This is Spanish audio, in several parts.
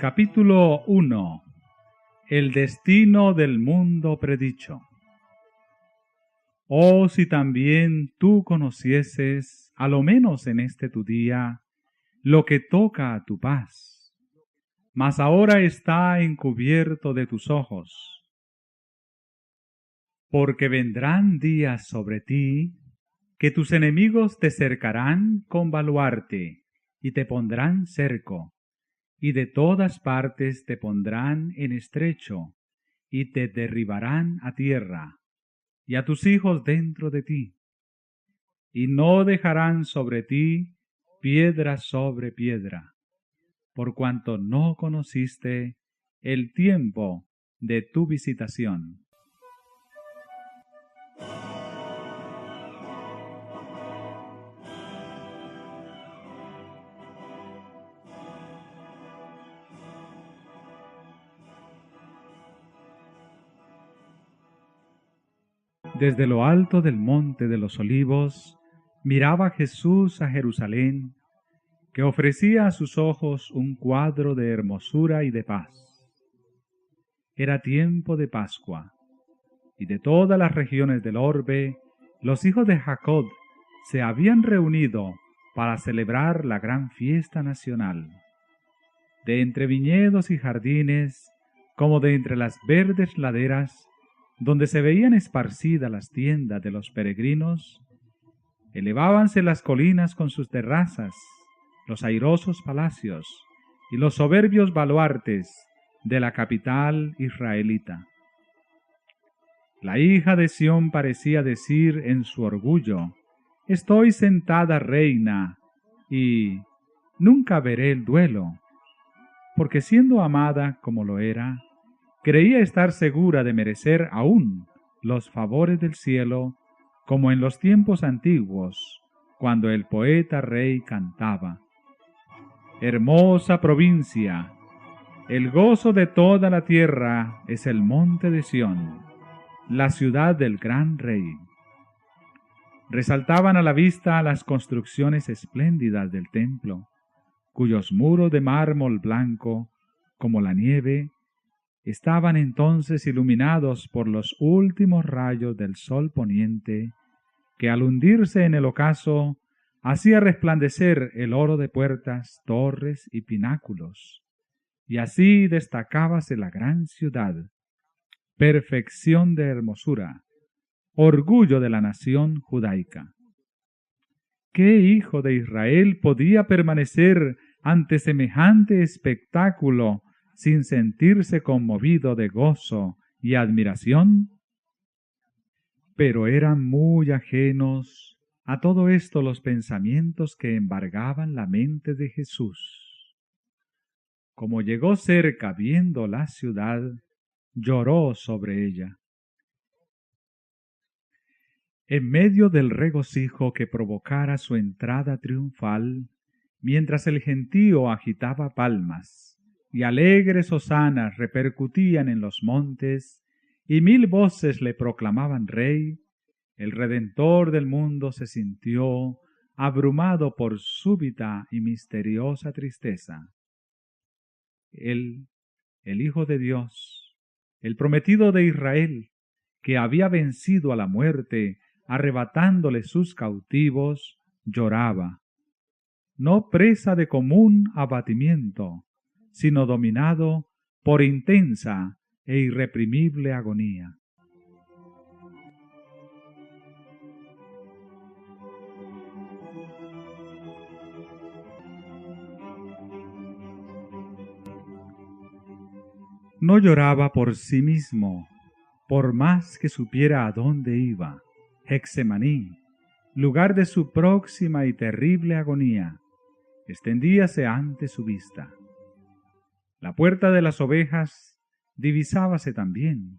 Capítulo 1. El destino del mundo predicho. Oh, si también tú conocieses, a lo menos en este tu día, lo que toca a tu paz, mas ahora está encubierto de tus ojos. Porque vendrán días sobre ti, que tus enemigos te cercarán con baluarte, y te pondrán cerco, y de todas partes te pondrán en estrecho, y te derribarán a tierra, y a tus hijos dentro de ti, y no dejarán sobre ti piedra sobre piedra, por cuanto no conociste el tiempo de tu visitación. Desde lo alto del monte de los olivos, miraba Jesús a Jerusalén, que ofrecía a sus ojos un cuadro de hermosura y de paz. Era tiempo de Pascua, y de todas las regiones del orbe, los hijos de Jacob se habían reunido para celebrar la gran fiesta nacional. De entre viñedos y jardines, como de entre las verdes laderas, donde se veían esparcidas las tiendas de los peregrinos, elevábanse las colinas con sus terrazas, los airosos palacios y los soberbios baluartes de la capital israelita. La hija de Sión parecía decir en su orgullo: estoy sentada reina y nunca veré el duelo, porque siendo amada como lo era, creía estar segura de merecer aún los favores del cielo, como en los tiempos antiguos, cuando el poeta rey cantaba: hermosa provincia, el gozo de toda la tierra es el monte de Sión, la ciudad del gran rey. Resaltaban a la vista las construcciones espléndidas del templo, cuyos muros de mármol blanco, como la nieve, estaban entonces iluminados por los últimos rayos del sol poniente, que al hundirse en el ocaso hacía resplandecer el oro de puertas, torres y pináculos, y así destacábase la gran ciudad, perfección de hermosura, orgullo de la nación judaica. ¿Qué hijo de Israel podía permanecer ante semejante espectáculo sin sentirse conmovido de gozo y admiración? Pero eran muy ajenos a todo esto los pensamientos que embargaban la mente de Jesús. Como llegó cerca viendo la ciudad, lloró sobre ella. En medio del regocijo que provocara su entrada triunfal, mientras el gentío agitaba palmas, y alegres hosanas repercutían en los montes, y 1000 voces le proclamaban rey, el Redentor del mundo se sintió abrumado por súbita y misteriosa tristeza. Él, el Hijo de Dios, el prometido de Israel, que había vencido a la muerte, arrebatándole sus cautivos, lloraba, no presa de común abatimiento, sino dominado por intensa e irreprimible agonía. No lloraba por sí mismo, por más que supiera a dónde iba, Getsemaní, lugar de su próxima y terrible agonía, extendíase ante su vista. La puerta de las ovejas divisábase también.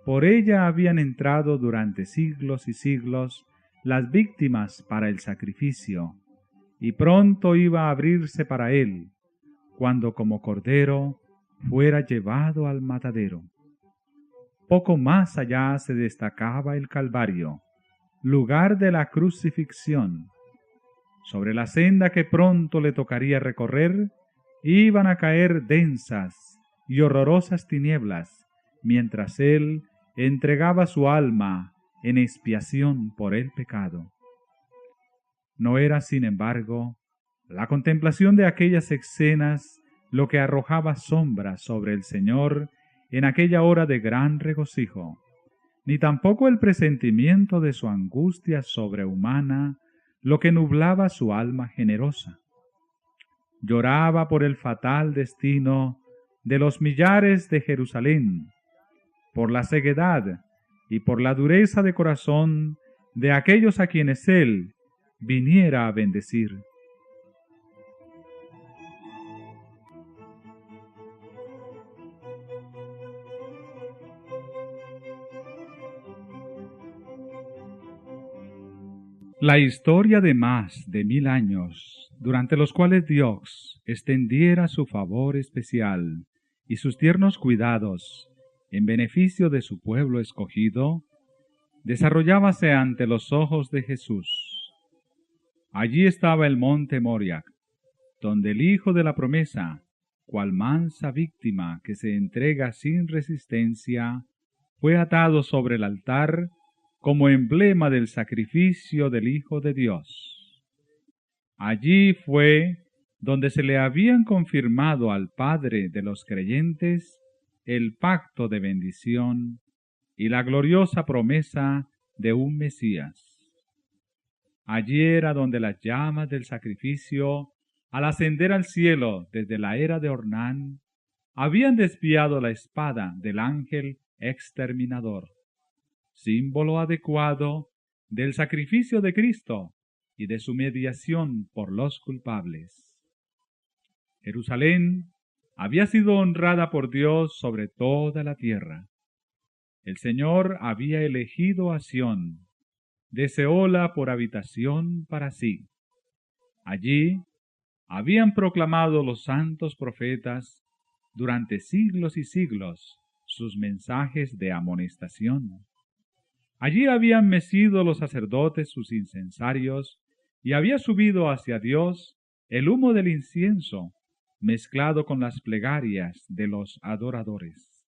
Por ella habían entrado durante siglos y siglos las víctimas para el sacrificio, y pronto iba a abrirse para él, cuando como cordero fuera llevado al matadero. Poco más allá se destacaba el Calvario, lugar de la crucifixión. Sobre la senda que pronto le tocaría recorrer, iban a caer densas y horrorosas tinieblas, mientras él entregaba su alma en expiación por el pecado. No era, sin embargo, la contemplación de aquellas escenas lo que arrojaba sombras sobre el Señor en aquella hora de gran regocijo, ni tampoco el presentimiento de su angustia sobrehumana lo que nublaba su alma generosa. Lloraba por el fatal destino de los millares de Jerusalén, por la ceguedad y por la dureza de corazón de aquellos a quienes él viniera a bendecir. La historia de más de 1000 años, durante los cuales Dios extendiera su favor especial y sus tiernos cuidados en beneficio de su pueblo escogido, desarrollábase ante los ojos de Jesús. Allí estaba el monte Moriah, donde el Hijo de la promesa, cual mansa víctima que se entrega sin resistencia, fue atado sobre el altar como emblema del sacrificio del Hijo de Dios. Allí fue donde se le habían confirmado al Padre de los creyentes el pacto de bendición y la gloriosa promesa de un Mesías. Allí era donde las llamas del sacrificio, al ascender al cielo desde la era de Ornán, habían desviado la espada del ángel exterminador, símbolo adecuado del sacrificio de Cristo y de su mediación por los culpables. Jerusalén había sido honrada por Dios sobre toda la tierra. El Señor había elegido a Sión, deseóla por habitación para sí. Allí habían proclamado los santos profetas durante siglos y siglos sus mensajes de amonestación. Allí habían mecido los sacerdotes sus incensarios y había subido hacia Dios el humo del incienso mezclado con las plegarias de los adoradores.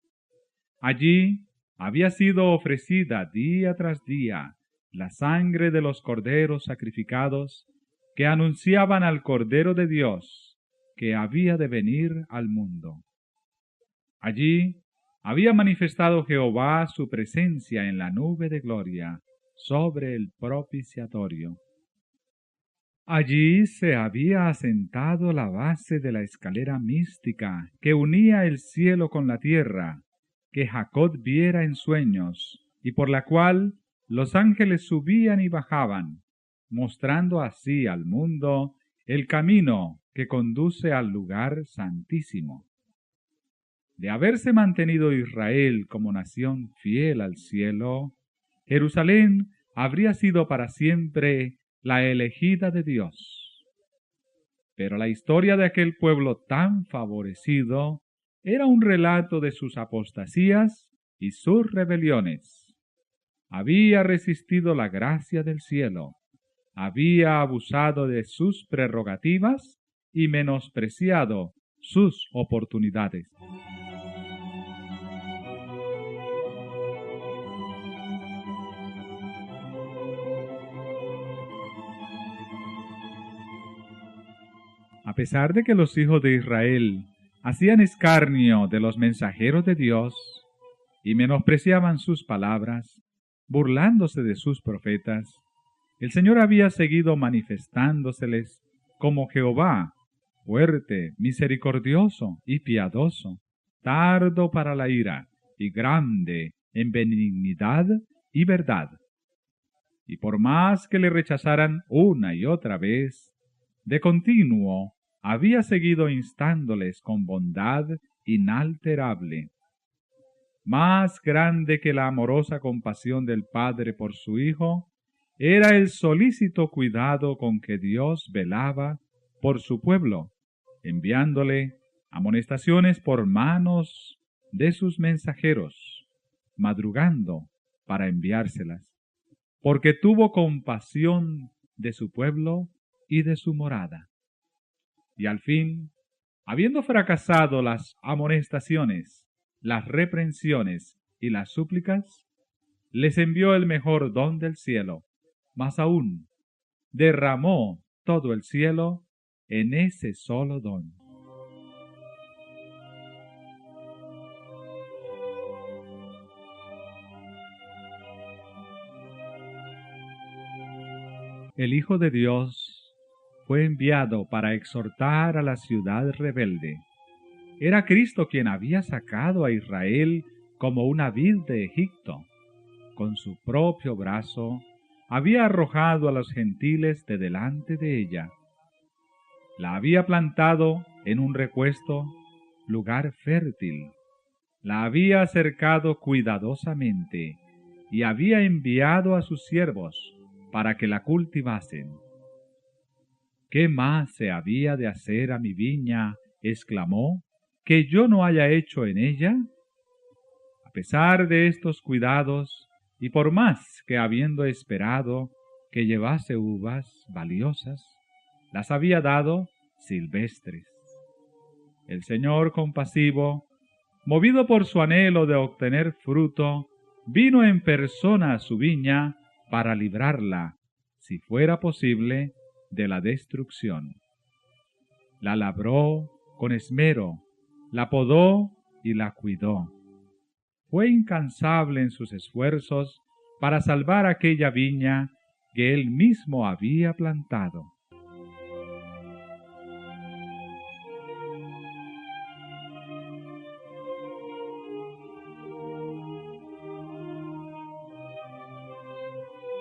Allí había sido ofrecida día tras día la sangre de los corderos sacrificados que anunciaban al Cordero de Dios que había de venir al mundo. Allí había manifestado Jehová su presencia en la nube de gloria sobre el propiciatorio. Allí se había asentado la base de la escalera mística que unía el cielo con la tierra, que Jacob viera en sueños, y por la cual los ángeles subían y bajaban, mostrando así al mundo el camino que conduce al lugar santísimo. De haberse mantenido Israel como nación fiel al cielo, Jerusalén habría sido para siempre la elegida de Dios. Pero la historia de aquel pueblo tan favorecido era un relato de sus apostasías y sus rebeliones. Había resistido la gracia del cielo, había abusado de sus prerrogativas y menospreciado sus oportunidades. A pesar de que los hijos de Israel hacían escarnio de los mensajeros de Dios y menospreciaban sus palabras, burlándose de sus profetas, el Señor había seguido manifestándoseles como Jehová, fuerte, misericordioso y piadoso, tardo para la ira y grande en benignidad y verdad. Y por más que le rechazaran una y otra vez, de continuo había seguido instándoles con bondad inalterable. Más grande que la amorosa compasión del Padre por su Hijo, era el solícito cuidado con que Dios velaba por su pueblo, enviándole amonestaciones por manos de sus mensajeros, madrugando para enviárselas, porque tuvo compasión de su pueblo y de su morada. Y al fin, Habiendo fracasado las amonestaciones, las reprensiones y las súplicas, les envió el mejor don del cielo, más aún, derramó todo el cielo en ese solo don. El Hijo de Dios fue enviado para exhortar a la ciudad rebelde. Era Cristo quien había sacado a Israel como una vid de Egipto. Con su propio brazo había arrojado a los gentiles de delante de ella. La había plantado en un recuesto, lugar fértil. La había cercado cuidadosamente y había enviado a sus siervos para que la cultivasen. ¿Qué más se había de hacer a mi viña?, exclamó, ¿que yo no haya hecho en ella? A pesar de estos cuidados, y por más que habiendo esperado que llevase uvas valiosas, las había dado silvestres. El Señor compasivo, movido por su anhelo de obtener fruto, vino en persona a su viña para librarla, si fuera posible, de la destrucción. La labró con esmero, la podó y la cuidó. Fue incansable en sus esfuerzos para salvar aquella viña que él mismo había plantado.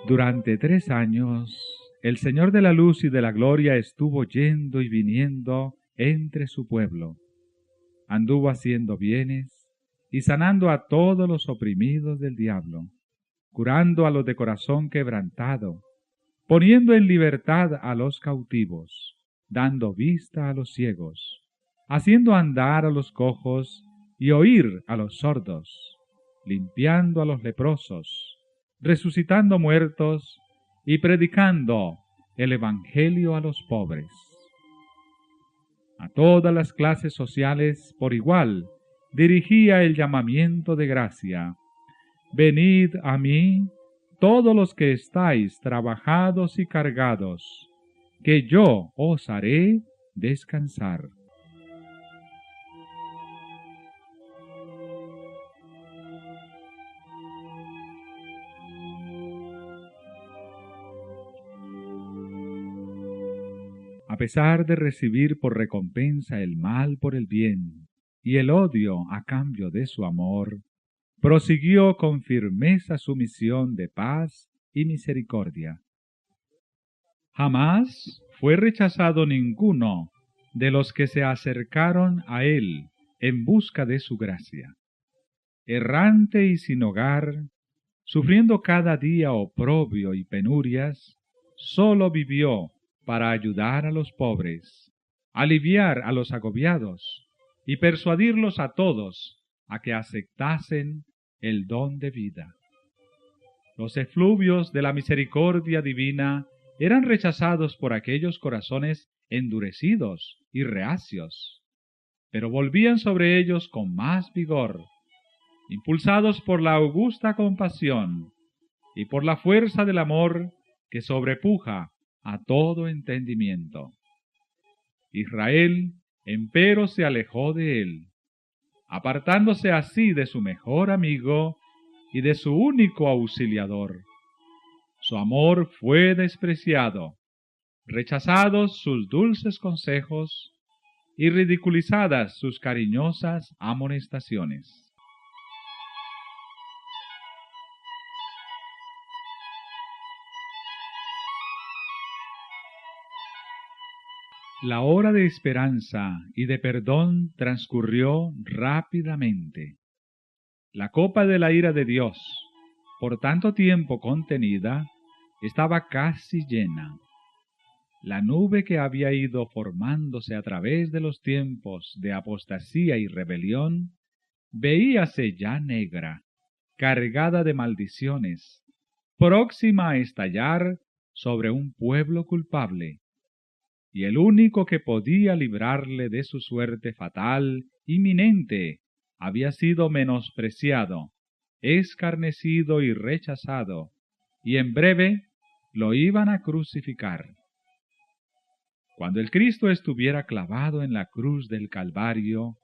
Durante 3 años, el Señor de la luz y de la gloria estuvo yendo y viniendo entre su pueblo. Anduvo haciendo bienes y sanando a todos los oprimidos del diablo, curando a los de corazón quebrantado, poniendo en libertad a los cautivos, dando vista a los ciegos, haciendo andar a los cojos y oír a los sordos, limpiando a los leprosos, resucitando muertos y predicando el evangelio a los pobres. A todas las clases sociales por igual dirigía el llamamiento de gracia. Venid a mí, todos los que estáis trabajados y cargados, que yo os haré descansar. A pesar de recibir por recompensa el mal por el bien y el odio a cambio de su amor, prosiguió con firmeza su misión de paz y misericordia. Jamás fue rechazado ninguno de los que se acercaron a él en busca de su gracia. Errante y sin hogar, sufriendo cada día oprobio y penurias, sólo vivió para ayudar a los pobres, aliviar a los agobiados y persuadirlos a todos a que aceptasen el don de vida. Los efluvios de la misericordia divina eran rechazados por aquellos corazones endurecidos y reacios, pero volvían sobre ellos con más vigor, impulsados por la augusta compasión y por la fuerza del amor que sobrepuja a todo entendimiento. Israel, empero, se alejó de él, apartándose así de su mejor amigo y de su único auxiliador. Su amor fue despreciado, rechazados sus dulces consejos y ridiculizadas sus cariñosas amonestaciones. La hora de esperanza y de perdón transcurrió rápidamente. La copa de la ira de Dios, por tanto tiempo contenida, estaba casi llena. La nube que había ido formándose a través de los tiempos de apostasía y rebelión, veíase ya negra, cargada de maldiciones, próxima a estallar sobre un pueblo culpable. y el único que podía librarle de su suerte fatal, inminente, había sido menospreciado, escarnecido y rechazado, y en breve lo iban a crucificar. Cuando el Cristo estuviera clavado en la cruz del Calvario,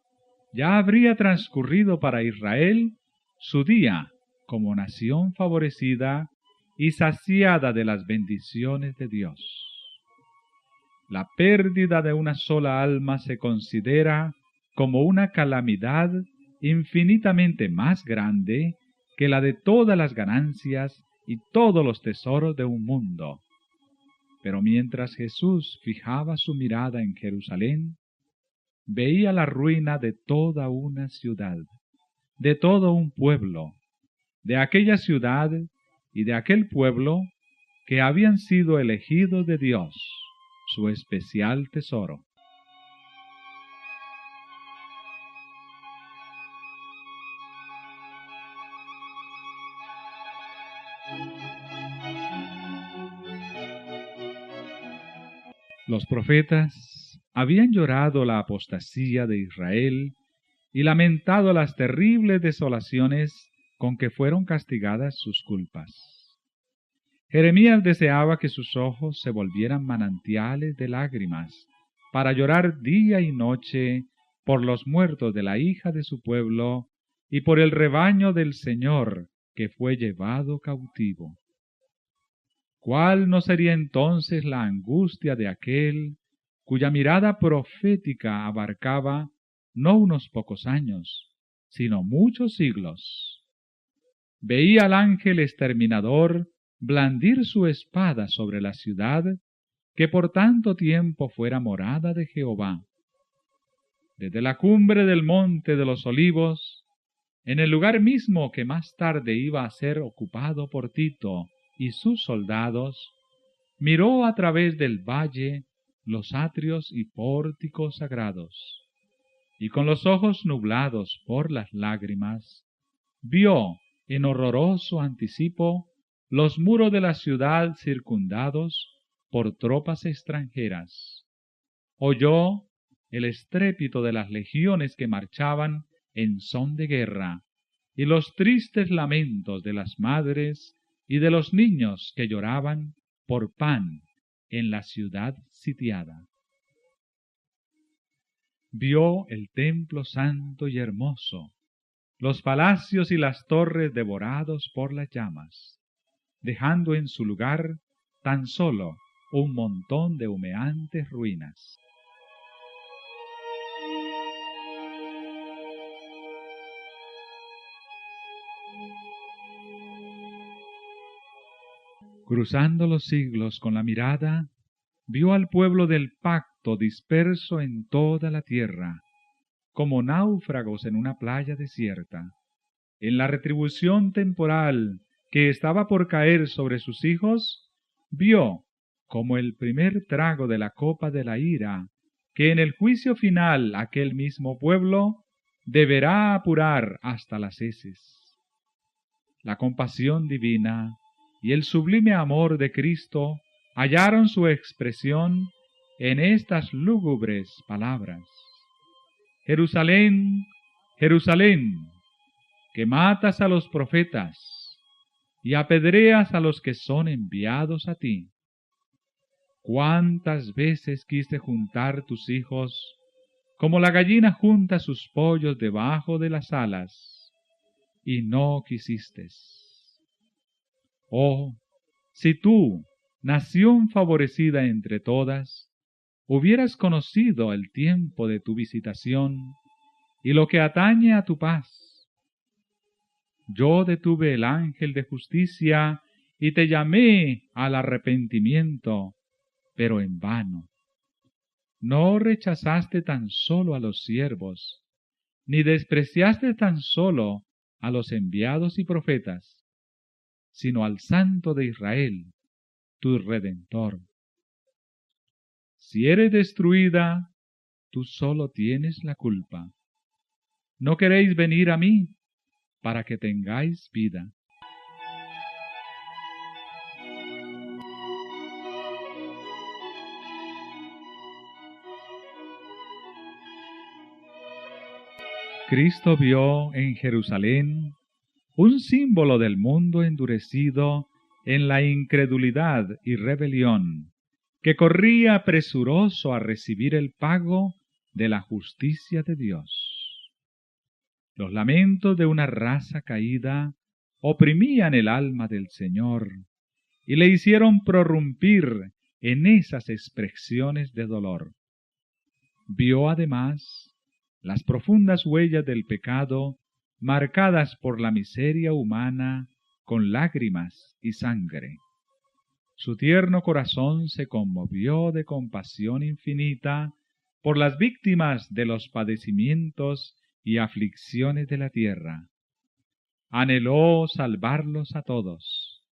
ya habría transcurrido para Israel su día como nación favorecida y saciada de las bendiciones de Dios. La pérdida de una sola alma se considera como una calamidad infinitamente más grande que la de todas las ganancias y todos los tesoros de un mundo. Pero mientras Jesús fijaba su mirada en Jerusalén, veía la ruina de toda una ciudad, de todo un pueblo, de aquella ciudad y de aquel pueblo que habían sido elegidos de Dios, su especial tesoro. Los profetas habían llorado la apostasía de Israel y lamentado las terribles desolaciones con que fueron castigadas sus culpas. Jeremías deseaba que sus ojos se volvieran manantiales de lágrimas, para llorar día y noche por los muertos de la hija de su pueblo y por el rebaño del Señor que fue llevado cautivo. ¿Cuál no sería entonces la angustia de aquel cuya mirada profética abarcaba no unos pocos años, sino muchos siglos? Veía al ángel exterminador blandir su espada sobre la ciudad que por tanto tiempo fuera morada de Jehová. Desde la cumbre del monte de los olivos, en el lugar mismo que más tarde iba a ser ocupado por Tito y sus soldados, miró a través del valle los atrios y pórticos sagrados, y con los ojos nublados por las lágrimas, vio en horroroso anticipo los muros de la ciudad circundados por tropas extranjeras. Oyó el estrépito de las legiones que marchaban en son de guerra, y los tristes lamentos de las madres y de los niños que lloraban por pan en la ciudad sitiada. Vio el templo santo y hermoso, los palacios y las torres devorados por las llamas, dejando en su lugar tan solo un montón de humeantes ruinas. Cruzando los siglos con la mirada, vio al pueblo del pacto disperso en toda la tierra, como náufragos en una playa desierta. En la retribución temporal que estaba por caer sobre sus hijos, vio como el primer trago de la copa de la ira, que en el juicio final aquel mismo pueblo deberá apurar hasta las heces. La compasión divina y el sublime amor de Cristo hallaron su expresión en estas lúgubres palabras. Jerusalén, Jerusalén, que matas a los profetas y apedreas a los que son enviados a ti. ¿Cuántas veces quise juntar tus hijos, como la gallina junta sus pollos debajo de las alas, y no quisiste? Oh, si tú, nación favorecida entre todas, hubieras conocido el tiempo de tu visitación y lo que atañe a tu paz. Yo detuve el ángel de justicia y te llamé al arrepentimiento, pero en vano. No rechazaste tan solo a los siervos, ni despreciaste tan solo a los enviados y profetas, sino al Santo de Israel, tu Redentor. Si eres destruida, tú solo tienes la culpa. ¿No queréis venir a mí para que tengáis vida? Cristo vio en Jerusalén un símbolo del mundo endurecido en la incredulidad y rebelión, que corría presuroso a recibir el pago de la justicia de Dios. Los lamentos de una raza caída oprimían el alma del Señor y le hicieron prorrumpir en esas expresiones de dolor. Vio además las profundas huellas del pecado marcadas por la miseria humana con lágrimas y sangre. Su tierno corazón se conmovió de compasión infinita por las víctimas de los padecimientos y aflicciones de la tierra. Anheló salvarlos a todos,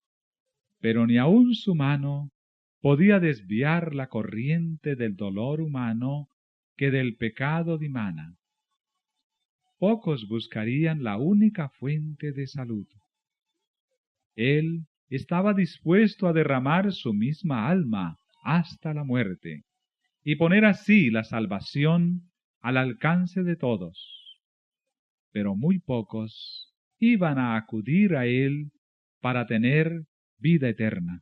pero ni aun su mano podía desviar la corriente del dolor humano que del pecado dimana. Pocos buscarían la única fuente de salud. Él estaba dispuesto a derramar su misma alma hasta la muerte, y poner así la salvación al alcance de todos. Pero muy pocos iban a acudir a él para tener vida eterna.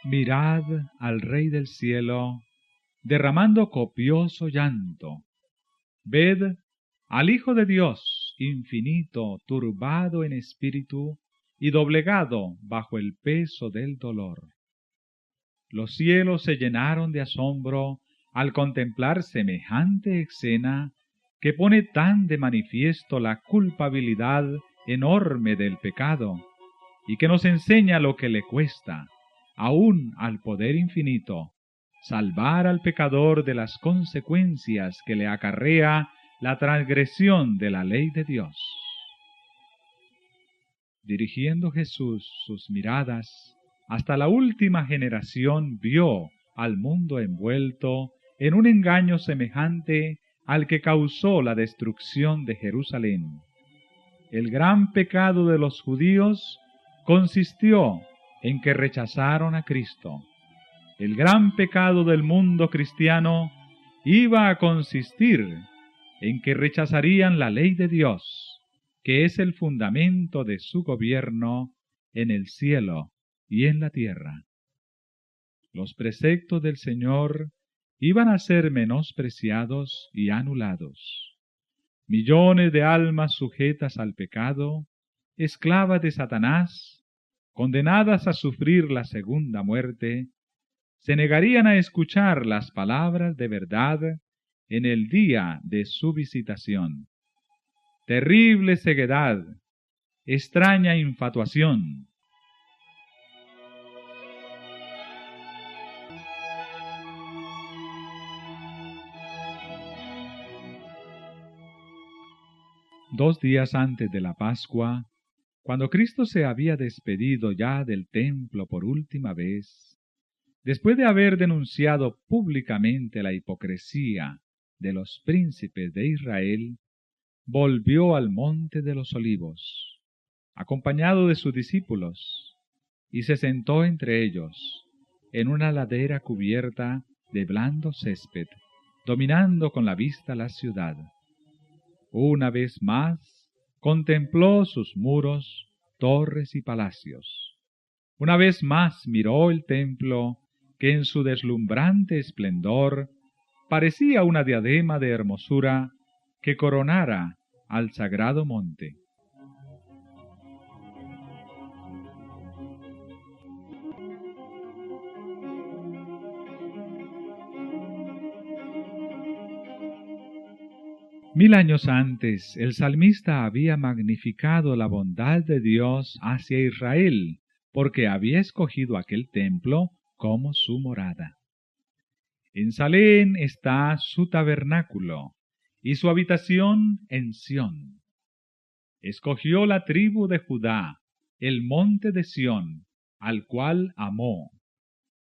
Mirad al Rey del cielo derramando copioso llanto. Ved al Hijo de Dios infinito, turbado en espíritu y doblegado bajo el peso del dolor. Los cielos se llenaron de asombro al contemplar semejante escena que pone tan de manifiesto la culpabilidad enorme del pecado y que nos enseña lo que le cuesta, aún al poder infinito, salvar al pecador de las consecuencias que le acarrea la transgresión de la ley de Dios. Dirigiendo Jesús sus miradas hasta la última generación, vio al mundo envuelto en un engaño semejante al que causó la destrucción de Jerusalén. El gran pecado de los judíos consistió en que rechazaron a Cristo. El gran pecado del mundo cristiano iba a consistir en que rechazarían la ley de Dios, que es el fundamento de su gobierno en el cielo y en la tierra. Los preceptos del Señor iban a ser menospreciados y anulados. Millones de almas sujetas al pecado, esclavas de Satanás, condenadas a sufrir la segunda muerte, se negarían a escuchar las palabras de verdad en el día de su visitación. Terrible ceguedad, extraña infatuación. Dos días antes de la Pascua, cuando Cristo se había despedido ya del templo por última vez, después de haber denunciado públicamente la hipocresía de los príncipes de Israel, volvió al monte de los olivos, acompañado de sus discípulos, y se sentó entre ellos, en una ladera cubierta de blando césped, dominando con la vista la ciudad. Una vez más, contempló sus muros, torres y palacios. Una vez más miró el templo, que en su deslumbrante esplendor parecía una diadema de hermosura que coronara al sagrado monte. Mil años antes, el salmista había magnificado la bondad de Dios hacia Israel, porque había escogido aquel templo como su morada. En Salem está su tabernáculo, y su habitación en Sión. Escogió la tribu de Judá, el monte de Sión, al cual amó,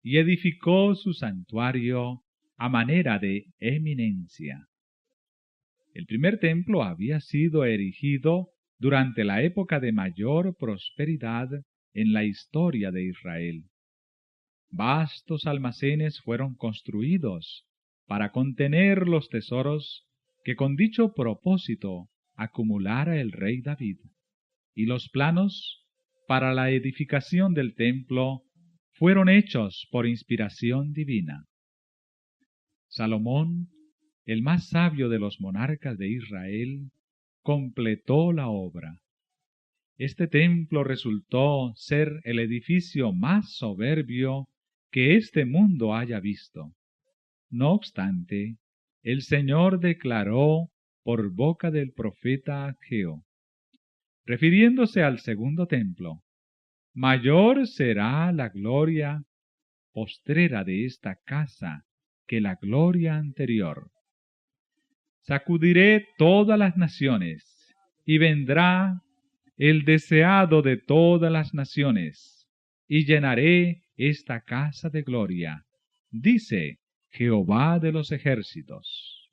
y edificó su santuario a manera de eminencia. El primer templo había sido erigido durante la época de mayor prosperidad en la historia de Israel. Vastos almacenes fueron construidos para contener los tesoros que con dicho propósito acumulara el rey David, y los planos para la edificación del templo fueron hechos por inspiración divina. Salomón, el más sabio de los monarcas de Israel, completó la obra. Este templo resultó ser el edificio más soberbio que este mundo haya visto. No obstante, el Señor declaró por boca del profeta Ageo, refiriéndose al segundo templo: mayor será la gloria postrera de esta casa que la gloria anterior. Sacudiré todas las naciones, y vendrá el deseado de todas las naciones, y llenaré esta casa de gloria, dice Jehová de los ejércitos.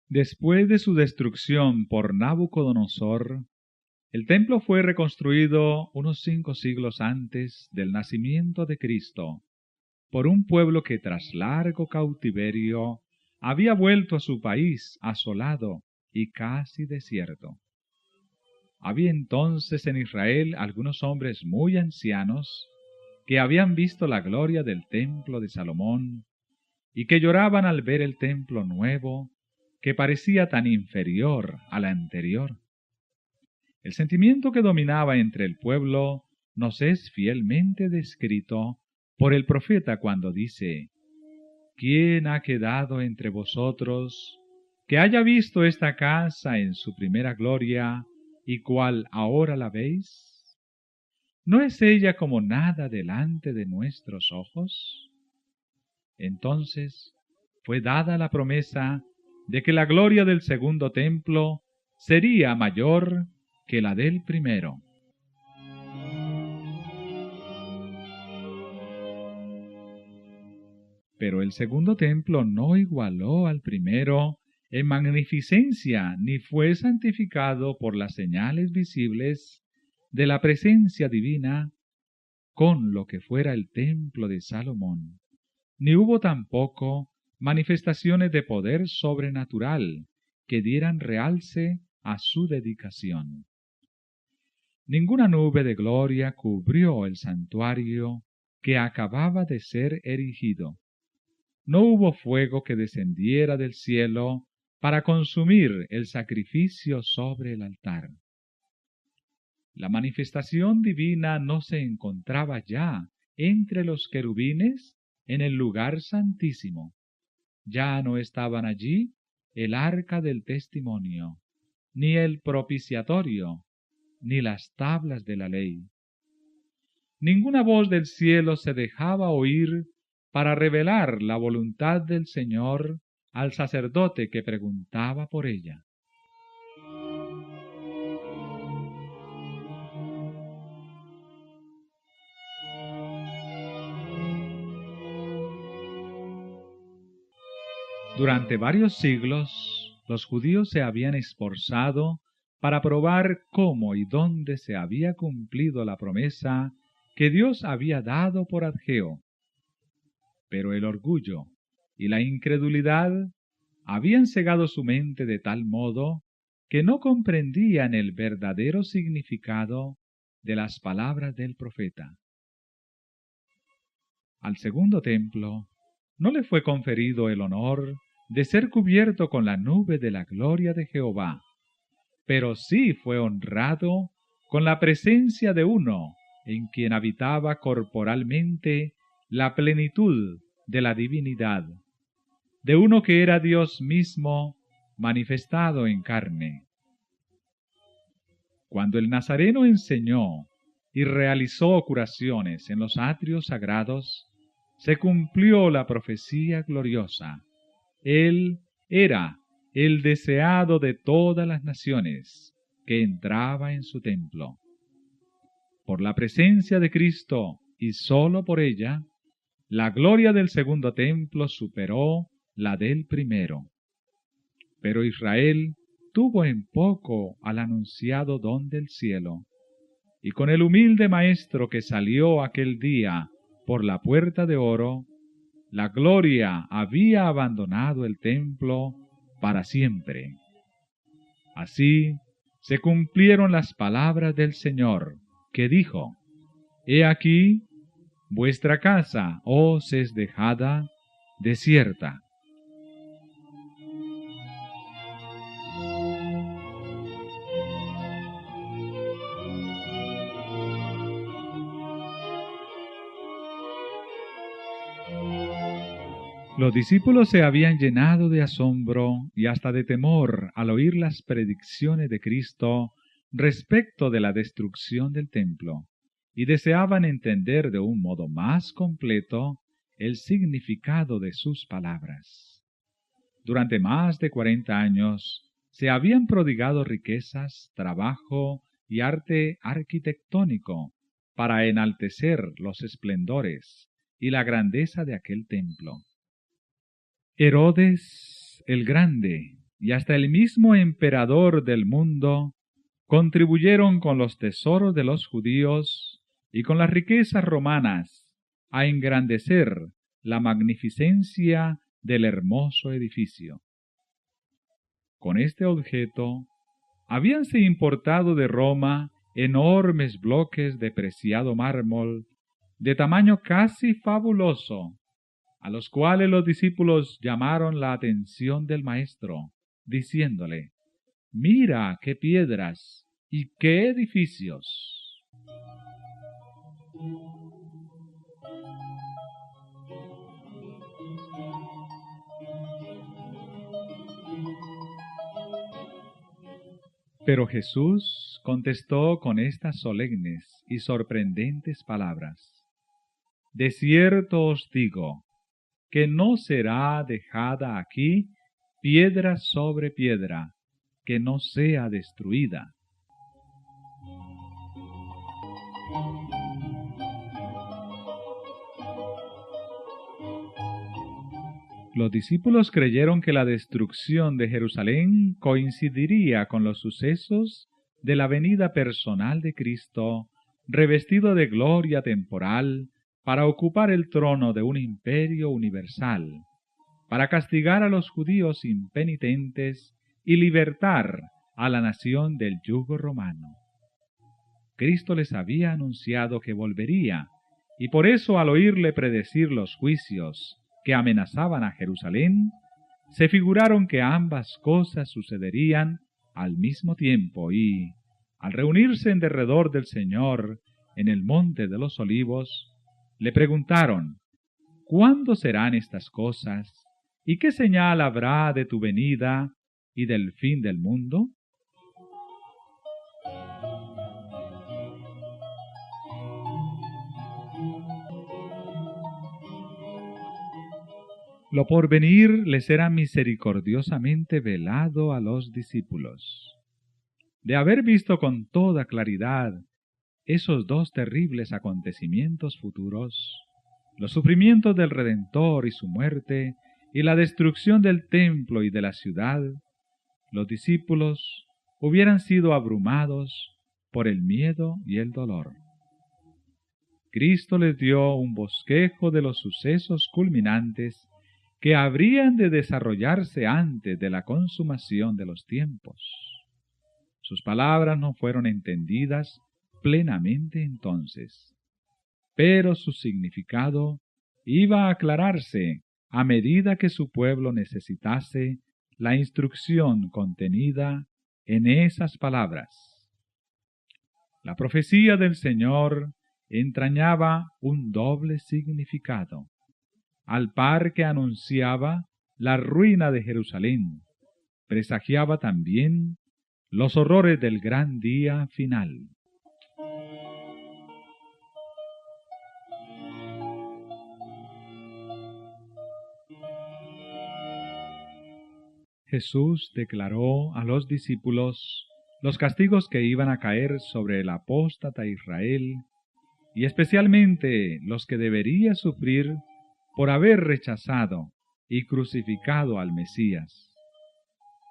Después de su destrucción por Nabucodonosor, el templo fue reconstruido unos 5 siglos antes del nacimiento de Cristo, por un pueblo que tras largo cautiverio había vuelto a su país asolado y casi desierto. Había entonces en Israel algunos hombres muy ancianos que habían visto la gloria del templo de Salomón y que lloraban al ver el templo nuevo que parecía tan inferior al anterior. El sentimiento que dominaba entre el pueblo nos es fielmente descrito por el profeta cuando dice: ¿quién ha quedado entre vosotros que haya visto esta casa en su primera gloria y cual ahora la veis? ¿No es ella como nada delante de nuestros ojos? Entonces fue dada la promesa de que la gloria del segundo templo sería mayor que la del primero. Pero el segundo templo no igualó al primero en magnificencia, ni fue santificado por las señales visibles de la presencia divina con lo que fuera el templo de Salomón, ni hubo tampoco manifestaciones de poder sobrenatural que dieran realce a su dedicación. Ninguna nube de gloria cubrió el santuario que acababa de ser erigido. No hubo fuego que descendiera del cielo para consumir el sacrificio sobre el altar. La manifestación divina no se encontraba ya entre los querubines en el lugar santísimo. Ya no estaban allí el arca del testimonio, ni el propiciatorio, ni las tablas de la ley. Ninguna voz del cielo se dejaba oír para revelar la voluntad del Señor al sacerdote que preguntaba por ella. Durante varios siglos, los judíos se habían esforzado para probar cómo y dónde se había cumplido la promesa que Dios había dado por Ageo. Pero el orgullo y la incredulidad habían cegado su mente de tal modo que no comprendían el verdadero significado de las palabras del profeta. Al segundo templo no le fue conferido el honor de ser cubierto con la nube de la gloria de Jehová, pero sí fue honrado con la presencia de uno en quien habitaba corporalmente la plenitud de la divinidad, de uno que era Dios mismo manifestado en carne. Cuando el Nazareno enseñó y realizó curaciones en los atrios sagrados, se cumplió la profecía gloriosa. Él era el deseado de todas las naciones que entraba en su templo. Por la presencia de Cristo y sólo por ella, la gloria del segundo templo superó la del primero. Pero Israel tuvo en poco al anunciado don del cielo, y con el humilde maestro que salió aquel día por la puerta de oro, la gloria había abandonado el templo para siempre. Así se cumplieron las palabras del Señor, que dijo: He aquí, vuestra casa os es dejada desierta. Los discípulos se habían llenado de asombro y hasta de temor al oír las predicciones de Cristo respecto de la destrucción del templo, y deseaban entender de un modo más completo el significado de sus palabras. Durante más de 40 años se habían prodigado riquezas, trabajo y arte arquitectónico para enaltecer los esplendores y la grandeza de aquel templo. Herodes el Grande y hasta el mismo emperador del mundo contribuyeron con los tesoros de los judíos y con las riquezas romanas a engrandecer la magnificencia del hermoso edificio. Con este objeto, habíanse importado de Roma enormes bloques de preciado mármol de tamaño casi fabuloso, a los cuales los discípulos llamaron la atención del maestro, diciéndole: «Mira qué piedras y qué edificios». Pero Jesús contestó con estas solemnes y sorprendentes palabras: «De cierto os digo, que no será dejada aquí piedra sobre piedra, que no sea destruida». Los discípulos creyeron que la destrucción de Jerusalén coincidiría con los sucesos de la venida personal de Cristo, revestido de gloria temporal, para ocupar el trono de un imperio universal, para castigar a los judíos impenitentes y libertar a la nación del yugo romano. Cristo les había anunciado que volvería, y por eso, al oírle predecir los juicios que amenazaban a Jerusalén, se figuraron que ambas cosas sucederían al mismo tiempo y, al reunirse en derredor del Señor en el monte de los Olivos, le preguntaron: ¿cuándo serán estas cosas? ¿Y qué señal habrá de tu venida y del fin del mundo? Lo porvenir les era misericordiosamente velado a los discípulos. De haber visto con toda claridad esos dos terribles acontecimientos futuros, los sufrimientos del Redentor y su muerte, y la destrucción del templo y de la ciudad, los discípulos hubieran sido abrumados por el miedo y el dolor. Cristo les dio un bosquejo de los sucesos culminantes que habrían de desarrollarse antes de la consumación de los tiempos. Sus palabras no fueron entendidas plenamente entonces, pero su significado iba a aclararse a medida que su pueblo necesitase la instrucción contenida en esas palabras. La profecía del Señor entrañaba un doble significado, al par que anunciaba la ruina de Jerusalén, presagiaba también los horrores del gran día final. Jesús declaró a los discípulos los castigos que iban a caer sobre el apóstata Israel, y especialmente los que debería sufrir por haber rechazado y crucificado al Mesías.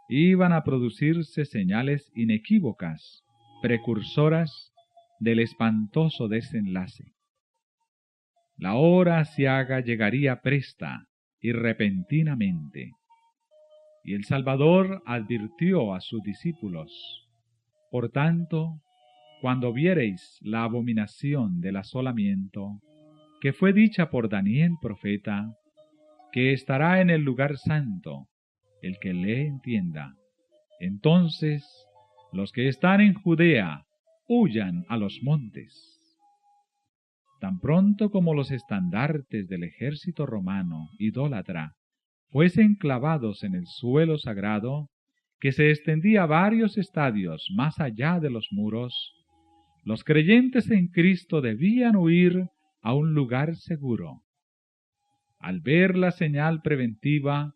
Iban a producirse señales inequívocas, precursoras del espantoso desenlace. La hora aciaga llegaría presta y repentinamente. Y el Salvador advirtió a sus discípulos: por tanto, cuando viereis la abominación del asolamiento, que fue dicha por Daniel profeta, que estará en el lugar santo, el que le entienda, entonces los que están en Judea huyan a los montes. Tan pronto como los estandartes del ejército romano idólatra fuesen clavados en el suelo sagrado, que se extendía varios estadios más allá de los muros, los creyentes en Cristo debían huir a un lugar seguro. Al ver la señal preventiva,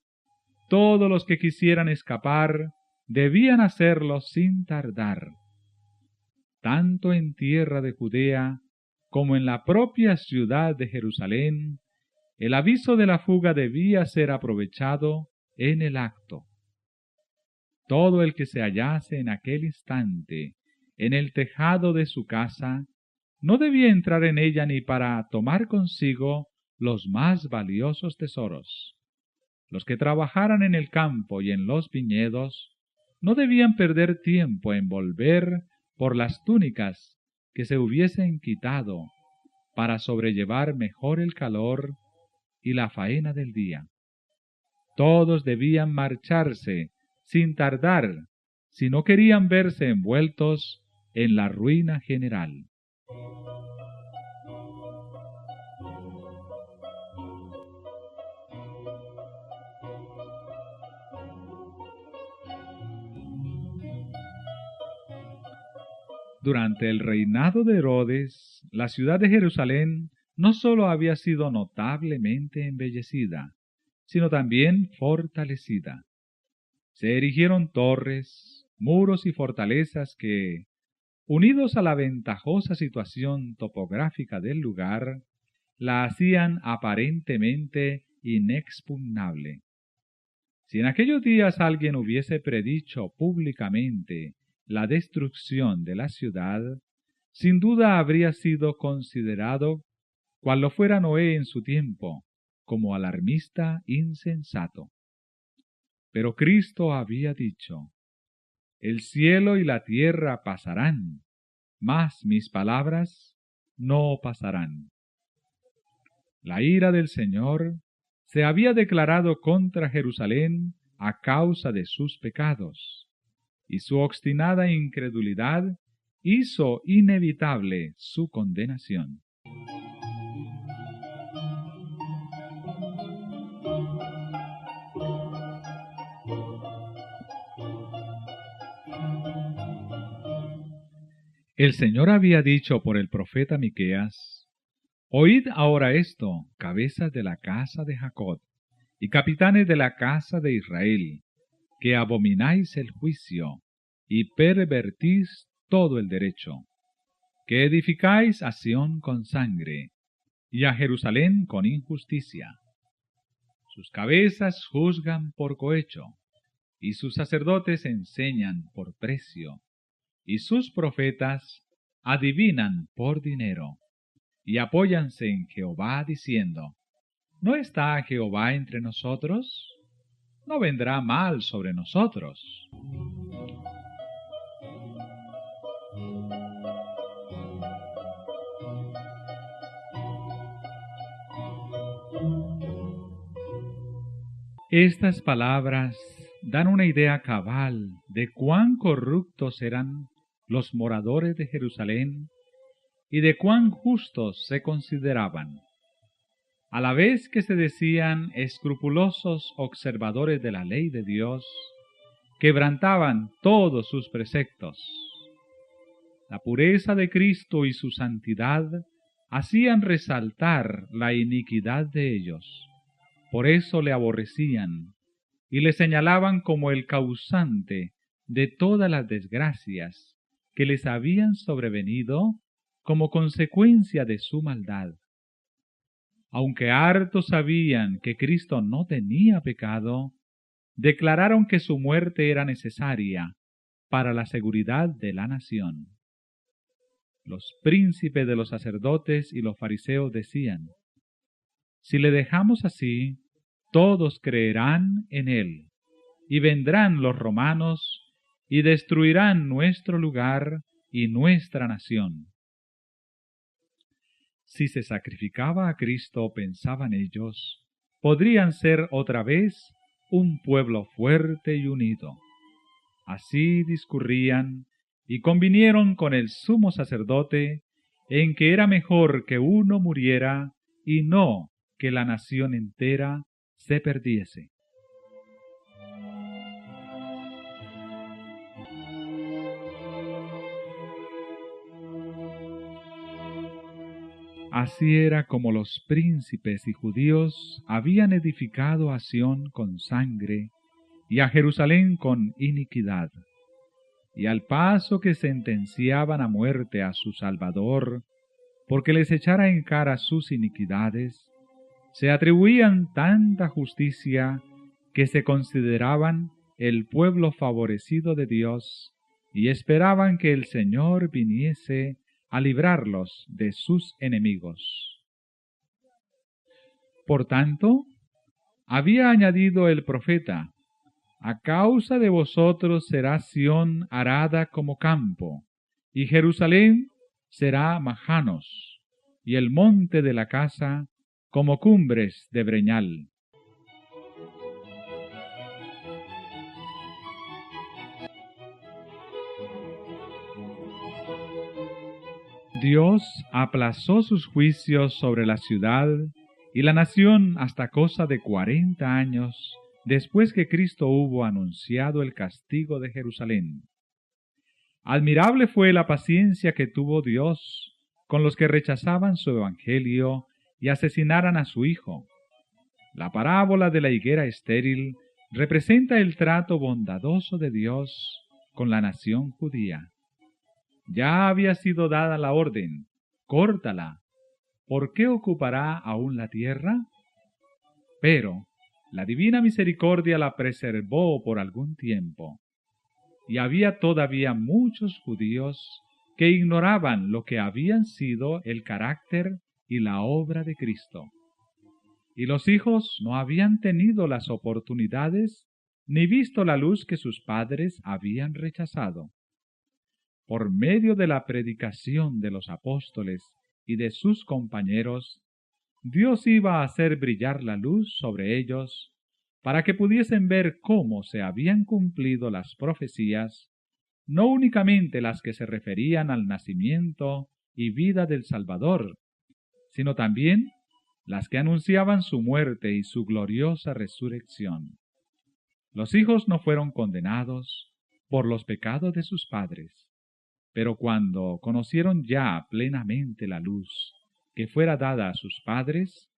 todos los que quisieran escapar debían hacerlo sin tardar. Tanto en tierra de Judea como en la propia ciudad de Jerusalén, el aviso de la fuga debía ser aprovechado en el acto. Todo el que se hallase en aquel instante en el tejado de su casa no debía entrar en ella ni para tomar consigo los más valiosos tesoros. Los que trabajaran en el campo y en los viñedos no debían perder tiempo en volver por las túnicas que se hubiesen quitado para sobrellevar mejor el calor y la faena del día. Todos debían marcharse sin tardar si no querían verse envueltos en la ruina general. Durante el reinado de Herodes, la ciudad de Jerusalén no sólo había sido notablemente embellecida, sino también fortalecida. Se erigieron torres, muros y fortalezas que, unidos a la ventajosa situación topográfica del lugar, la hacían aparentemente inexpugnable. Si en aquellos días alguien hubiese predicho públicamente la destrucción de la ciudad, sin duda habría sido considerado, cual lo fuera Noé en su tiempo, como alarmista insensato. Pero Cristo había dicho: el cielo y la tierra pasarán, mas mis palabras no pasarán. La ira del Señor se había declarado contra Jerusalén a causa de sus pecados, y su obstinada incredulidad hizo inevitable su condenación. El Señor había dicho por el profeta Miqueas: oíd ahora esto, cabezas de la casa de Jacob, y capitanes de la casa de Israel, que abomináis el juicio, y pervertís todo el derecho, que edificáis a Sión con sangre, y a Jerusalén con injusticia. Sus cabezas juzgan por cohecho, y sus sacerdotes enseñan por precio, y sus profetas adivinan por dinero, y apóyanse en Jehová diciendo: ¿no está Jehová entre nosotros? No vendrá mal sobre nosotros. Estas palabras dan una idea cabal de cuán corruptos eran los moradores de Jerusalén y de cuán justos se consideraban. A la vez que se decían escrupulosos observadores de la ley de Dios, quebrantaban todos sus preceptos. La pureza de Cristo y su santidad hacían resaltar la iniquidad de ellos. Por eso le aborrecían y le señalaban como el causante de todas las desgracias que les habían sobrevenido como consecuencia de su maldad. aunque harto sabían que Cristo no tenía pecado, declararon que su muerte era necesaria para la seguridad de la nación. Los príncipes de los sacerdotes y los fariseos decían: si le dejamos así, todos creerán en él, y vendrán los romanos y destruirán nuestro lugar y nuestra nación. Si se sacrificaba a Cristo, pensaban ellos, podrían ser otra vez un pueblo fuerte y unido. Así discurrían y convinieron con el sumo sacerdote en que era mejor que uno muriera y no que la nación entera se perdiese. Así era como los príncipes y judíos habían edificado a Sión con sangre y a Jerusalén con iniquidad. Y al paso que sentenciaban a muerte a su Salvador, porque les echara en cara sus iniquidades, se atribuían tanta justicia que se consideraban el pueblo favorecido de Dios y esperaban que el Señor viniese a librarlos de sus enemigos. Por tanto, había añadido el profeta: a causa de vosotros será Sión arada como campo, y Jerusalén será majanos, y el monte de la casa como cumbres de breñal. Dios aplazó sus juicios sobre la ciudad y la nación hasta cosa de 40 años después que Cristo hubo anunciado el castigo de Jerusalén. Admirable fue la paciencia que tuvo Dios con los que rechazaban su evangelio y asesinaran a su Hijo. La parábola de la higuera estéril representa el trato bondadoso de Dios con la nación judía. Ya había sido dada la orden: córtala, ¿por qué ocupará aún la tierra? Pero la divina misericordia la preservó por algún tiempo, y había todavía muchos judíos que ignoraban lo que habían sido el carácter y la obra de Cristo. Y los hijos no habían tenido las oportunidades ni visto la luz que sus padres habían rechazado. Por medio de la predicación de los apóstoles y de sus compañeros, Dios iba a hacer brillar la luz sobre ellos para que pudiesen ver cómo se habían cumplido las profecías, no únicamente las que se referían al nacimiento y vida del Salvador, sino también las que anunciaban su muerte y su gloriosa resurrección. Los hijos no fueron condenados por los pecados de sus padres, pero cuando conocieron ya plenamente la luz que fuera dada a sus padres,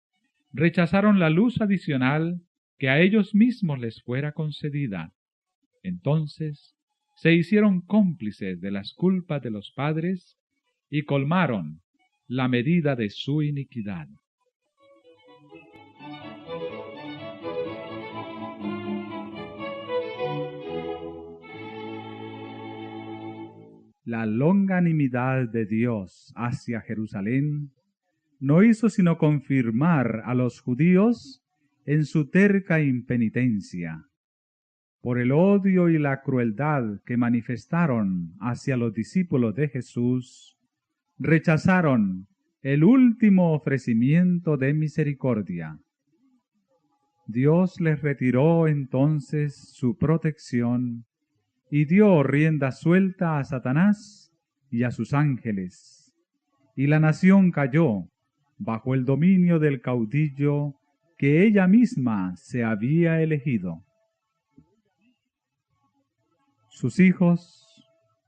rechazaron la luz adicional que a ellos mismos les fuera concedida. Entonces se hicieron cómplices de las culpas de los padres y colmaron la medida de su iniquidad. La longanimidad de Dios hacia Jerusalén no hizo sino confirmar a los judíos en su terca impenitencia. Por el odio y la crueldad que manifestaron hacia los discípulos de Jesús, rechazaron el último ofrecimiento de misericordia. Dios les retiró entonces su protección y dio rienda suelta a Satanás y a sus ángeles, y la nación cayó bajo el dominio del caudillo que ella misma se había elegido. Sus hijos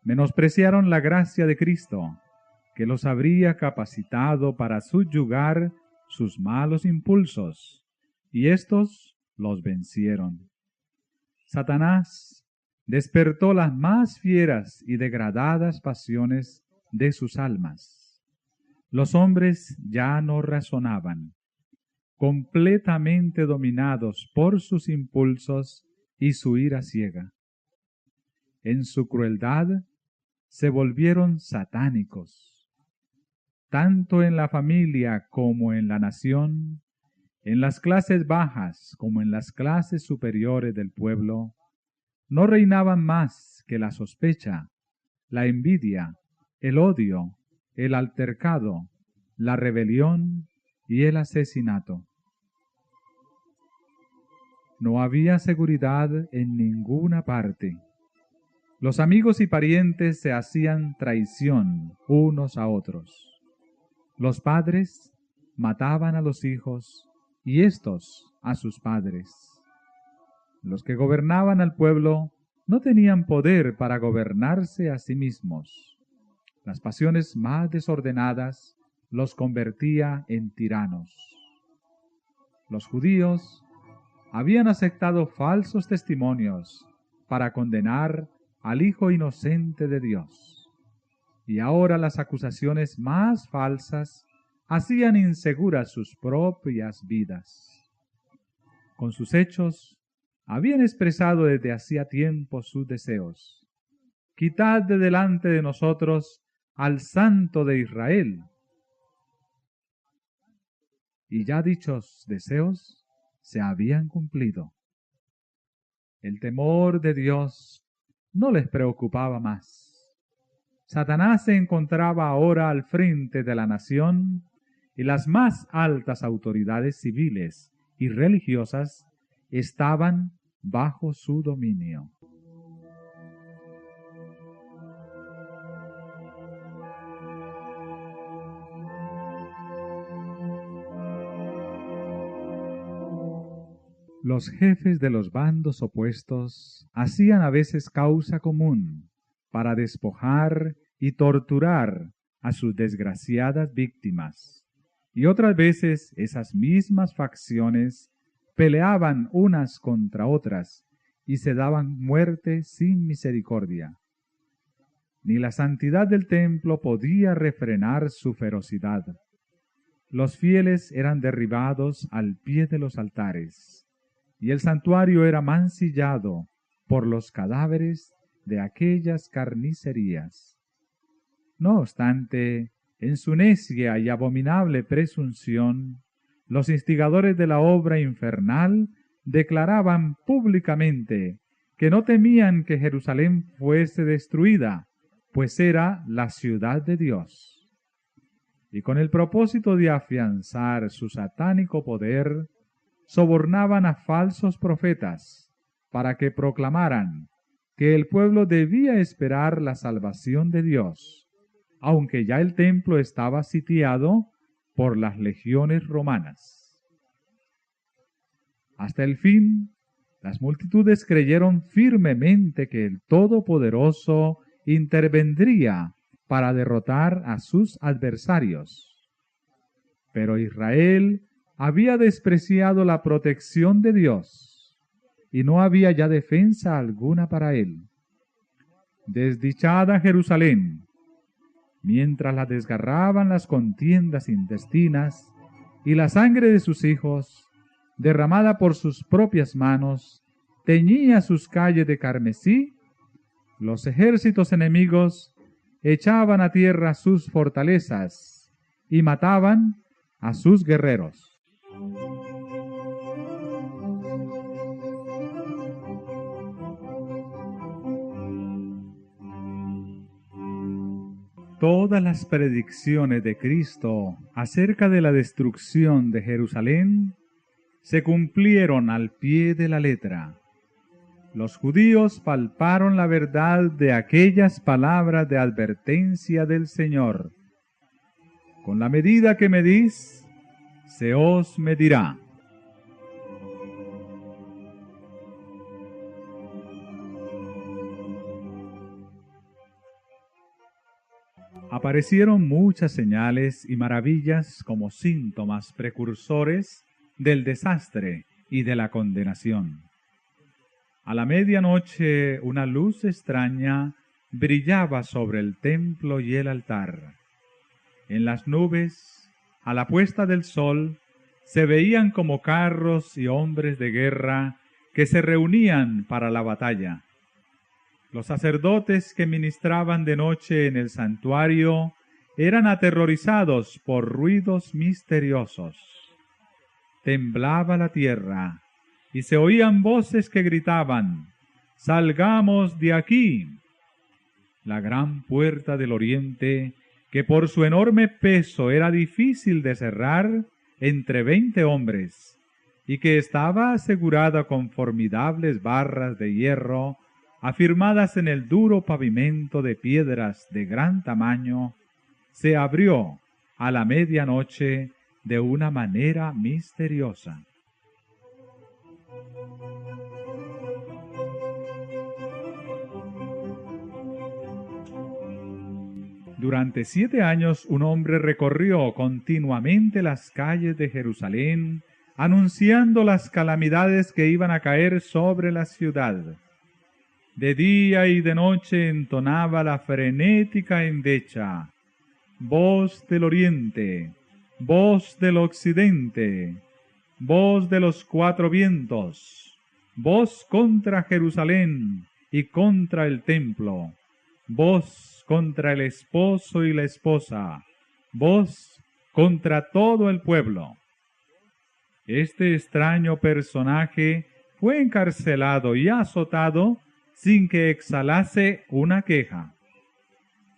menospreciaron la gracia de Cristo, que los habría capacitado para subyugar sus malos impulsos, y éstos los vencieron. Satanás despertó las más fieras y degradadas pasiones de sus almas. Los hombres ya no razonaban, completamente dominados por sus impulsos y su ira ciega. En su crueldad se volvieron satánicos. Tanto en la familia como en la nación, en las clases bajas como en las clases superiores del pueblo, no reinaban más que la sospecha, la envidia, el odio, el altercado, la rebelión y el asesinato. No había seguridad en ninguna parte. Los amigos y parientes se hacían traición unos a otros. Los padres mataban a los hijos y éstos a sus padres. Los que gobernaban al pueblo no tenían poder para gobernarse a sí mismos. Las pasiones más desordenadas los convertía en tiranos. Los judíos habían aceptado falsos testimonios para condenar al Hijo inocente de Dios. Y ahora las acusaciones más falsas hacían inseguras sus propias vidas. Con sus hechos habían expresado desde hacía tiempo sus deseos. Quitad de delante de nosotros al Santo de Israel. Y ya dichos deseos se habían cumplido. El temor de Dios no les preocupaba más. Satanás se encontraba ahora al frente de la nación y las más altas autoridades civiles y religiosas estaban bajo su dominio. Los jefes de los bandos opuestos hacían a veces causa común para despojar y torturar a sus desgraciadas víctimas, y otras veces esas mismas facciones peleaban unas contra otras y se daban muerte sin misericordia. Ni la santidad del templo podía refrenar su ferocidad. Los fieles eran derribados al pie de los altares, y el santuario era mancillado por los cadáveres de aquellas carnicerías. No obstante, en su necia y abominable presunción, los instigadores de la obra infernal declaraban públicamente que no temían que Jerusalén fuese destruida, pues era la ciudad de Dios. Y con el propósito de afianzar su satánico poder, sobornaban a falsos profetas para que proclamaran que el pueblo debía esperar la salvación de Dios, aunque ya el templo estaba sitiado por las legiones romanas. Hasta el fin, las multitudes creyeron firmemente que el Todopoderoso intervendría para derrotar a sus adversarios. Pero Israel había despreciado la protección de Dios, y no había ya defensa alguna para él. Desdichada Jerusalén, mientras la desgarraban las contiendas intestinas, y la sangre de sus hijos, derramada por sus propias manos, teñía sus calles de carmesí, los ejércitos enemigos echaban a tierra sus fortalezas y mataban a sus guerreros. Todas las predicciones de Cristo acerca de la destrucción de Jerusalén se cumplieron al pie de la letra. Los judíos palparon la verdad de aquellas palabras de advertencia del Señor. Con la medida que medís, se os medirá. Aparecieron muchas señales y maravillas como síntomas precursores del desastre y de la condenación. A la medianoche una luz extraña brillaba sobre el templo y el altar. En las nubes, a la puesta del sol, se veían como carros y hombres de guerra que se reunían para la batalla. Los sacerdotes que ministraban de noche en el santuario eran aterrorizados por ruidos misteriosos. Temblaba la tierra y se oían voces que gritaban: «¡Salgamos de aquí!». La gran puerta del oriente, que por su enorme peso era difícil de cerrar entre 20 hombres, y que estaba asegurada con formidables barras de hierro, afirmadas en el duro pavimento de piedras de gran tamaño, se abrió a la medianoche de una manera misteriosa. Durante 7 años un hombre recorrió continuamente las calles de Jerusalén, anunciando las calamidades que iban a caer sobre la ciudad. De día y de noche entonaba la frenética endecha: voz del oriente, voz del occidente, voz de los 4 vientos, voz contra Jerusalén y contra el templo, voz contra el esposo y la esposa, voz contra todo el pueblo. Este extraño personaje fue encarcelado y azotado sin que exhalase una queja.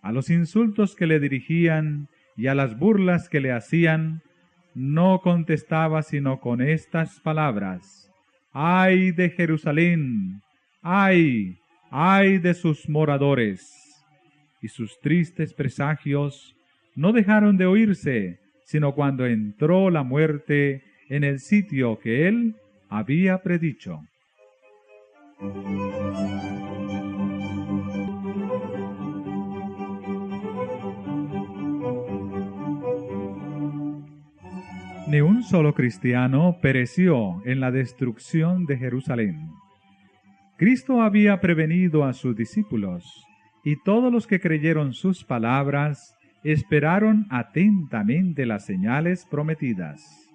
A los insultos que le dirigían y a las burlas que le hacían, no contestaba sino con estas palabras: «¡Ay de Jerusalén! ¡Ay! ¡Ay de sus moradores!». Y sus tristes presagios no dejaron de oírse, sino cuando entró la muerte en el sitio que él había predicho. Ni un solo cristiano pereció en la destrucción de Jerusalén. Cristo había prevenido a sus discípulos, y todos los que creyeron sus palabras esperaron atentamente las señales prometidas.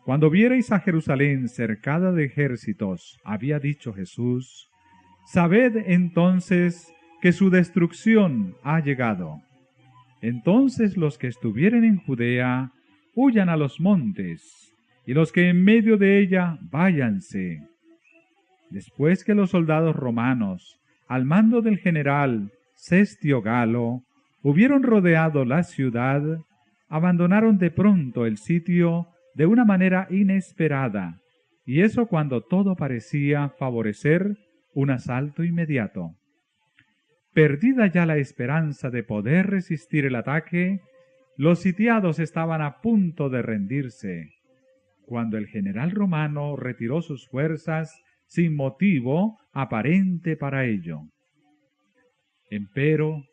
Cuando viereis a Jerusalén cercada de ejércitos, había dicho Jesús, sabed entonces que su destrucción ha llegado. Entonces los que estuvieren en Judea huyan a los montes, y los que en medio de ella váyanse. Después que los soldados romanos, al mando del general Cestio Galo, hubieron rodeado la ciudad, abandonaron de pronto el sitio de una manera inesperada, y eso cuando todo parecía favorecer un asalto inmediato. Perdida ya la esperanza de poder resistir el ataque, los sitiados estaban a punto de rendirse, cuando el general romano retiró sus fuerzas sin motivo aparente para ello. Empero,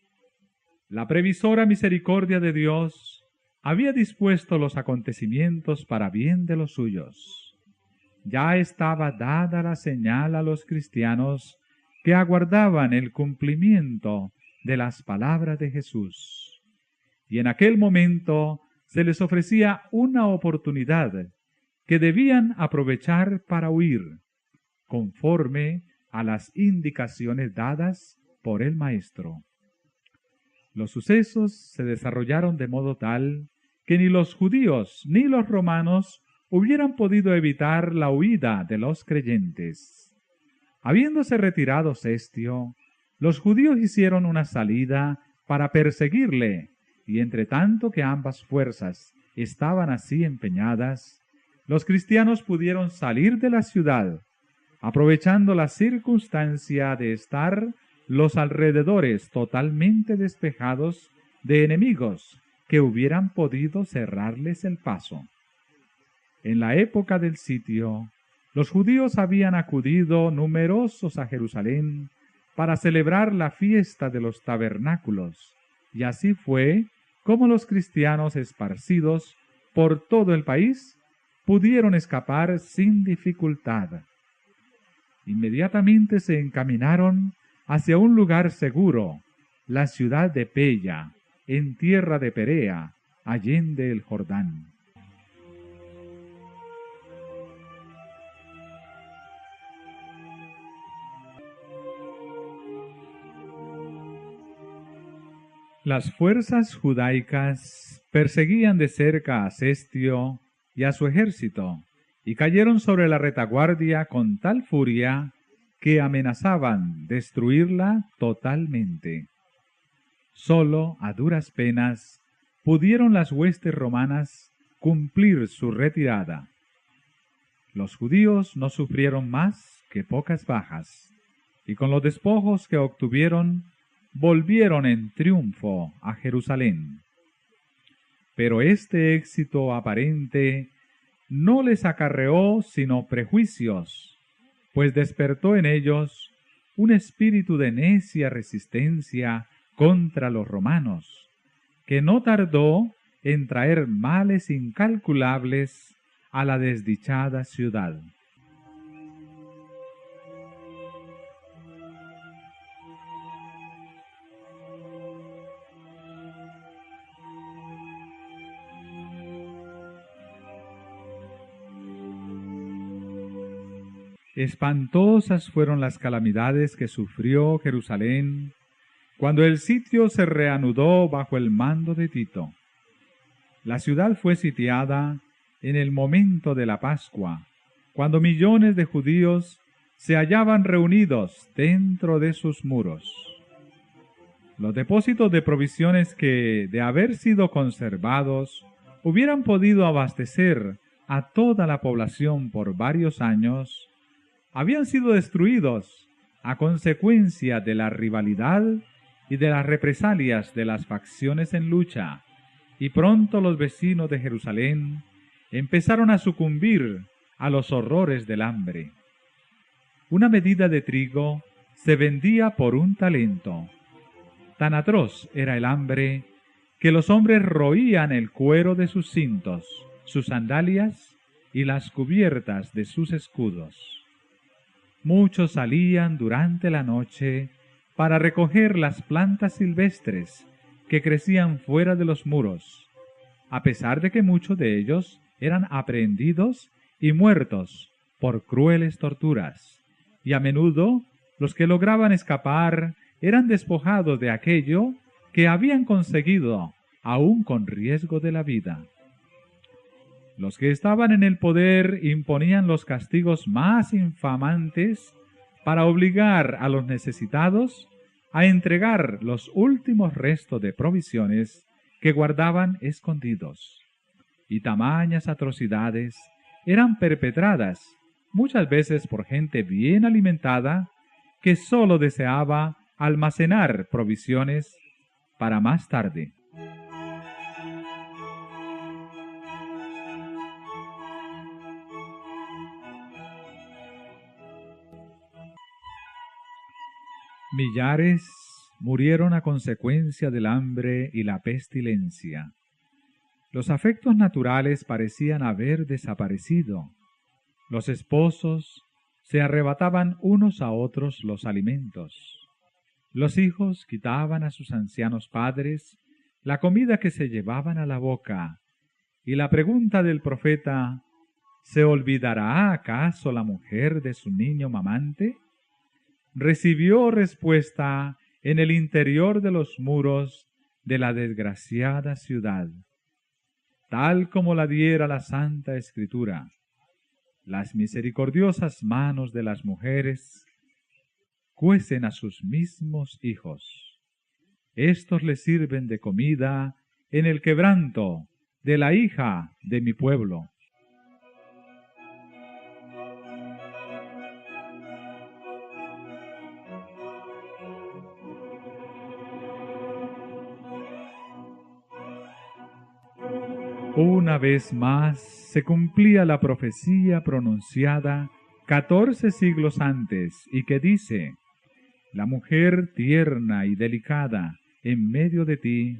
la previsora misericordia de Dios había dispuesto los acontecimientos para bien de los suyos. Ya estaba dada la señal a los cristianos que aguardaban el cumplimiento de las palabras de Jesús. Y en aquel momento se les ofrecía una oportunidad que debían aprovechar para huir, conforme a las indicaciones dadas por el Maestro. Los sucesos se desarrollaron de modo tal que ni los judíos ni los romanos hubieran podido evitar la huida de los creyentes. Habiéndose retirado Cestio, los judíos hicieron una salida para perseguirle, y entre tanto que ambas fuerzas estaban así empeñadas, los cristianos pudieron salir de la ciudad, aprovechando la circunstancia de estar los alrededores totalmente despejados de enemigos que hubieran podido cerrarles el paso. En la época del sitio, los judíos habían acudido numerosos a Jerusalén para celebrar la fiesta de los tabernáculos, y así fue como los cristianos esparcidos por todo el país pudieron escapar sin dificultad. Inmediatamente se encaminaron hacia un lugar seguro, la ciudad de Pella, en tierra de Perea, allende el Jordán. Las fuerzas judaicas perseguían de cerca a Cestio y a su ejército, y cayeron sobre la retaguardia con tal furia que amenazaban destruirla totalmente. Solo a duras penas pudieron las huestes romanas cumplir su retirada. Los judíos no sufrieron más que pocas bajas, y con los despojos que obtuvieron, volvieron en triunfo a Jerusalén. Pero este éxito aparente no les acarreó sino prejuicios, pues despertó en ellos un espíritu de necia resistencia contra los romanos, que no tardó en traer males incalculables a la desdichada ciudad. Espantosas fueron las calamidades que sufrió Jerusalén cuando el sitio se reanudó bajo el mando de Tito. La ciudad fue sitiada en el momento de la Pascua, cuando millones de judíos se hallaban reunidos dentro de sus muros. Los depósitos de provisiones que, de haber sido conservados, hubieran podido abastecer a toda la población por varios años, habían sido destruidos a consecuencia de la rivalidad y de las represalias de las facciones en lucha, y pronto los vecinos de Jerusalén empezaron a sucumbir a los horrores del hambre. Una medida de trigo se vendía por un talento. Tan atroz era el hambre que los hombres roían el cuero de sus cintos, sus sandalias y las cubiertas de sus escudos. Muchos salían durante la noche para recoger las plantas silvestres que crecían fuera de los muros, a pesar de que muchos de ellos eran aprehendidos y muertos por crueles torturas, y a menudo los que lograban escapar eran despojados de aquello que habían conseguido, aún con riesgo de la vida. Los que estaban en el poder imponían los castigos más infamantes para obligar a los necesitados a entregar los últimos restos de provisiones que guardaban escondidos. Y tamañas atrocidades eran perpetradas muchas veces por gente bien alimentada que sólo deseaba almacenar provisiones para más tarde. Millares murieron a consecuencia del hambre y la pestilencia. Los afectos naturales parecían haber desaparecido. Los esposos se arrebataban unos a otros los alimentos. Los hijos quitaban a sus ancianos padres la comida que se llevaban a la boca. Y la pregunta del profeta, ¿se olvidará acaso la mujer de su niño mamante?, recibió respuesta en el interior de los muros de la desgraciada ciudad, tal como la diera la Santa Escritura. Las misericordiosas manos de las mujeres cuecen a sus mismos hijos. Estos les sirven de comida en el quebranto de la hija de mi pueblo. Una vez más se cumplía la profecía pronunciada 14 siglos antes y que dice: la mujer tierna y delicada en medio de ti,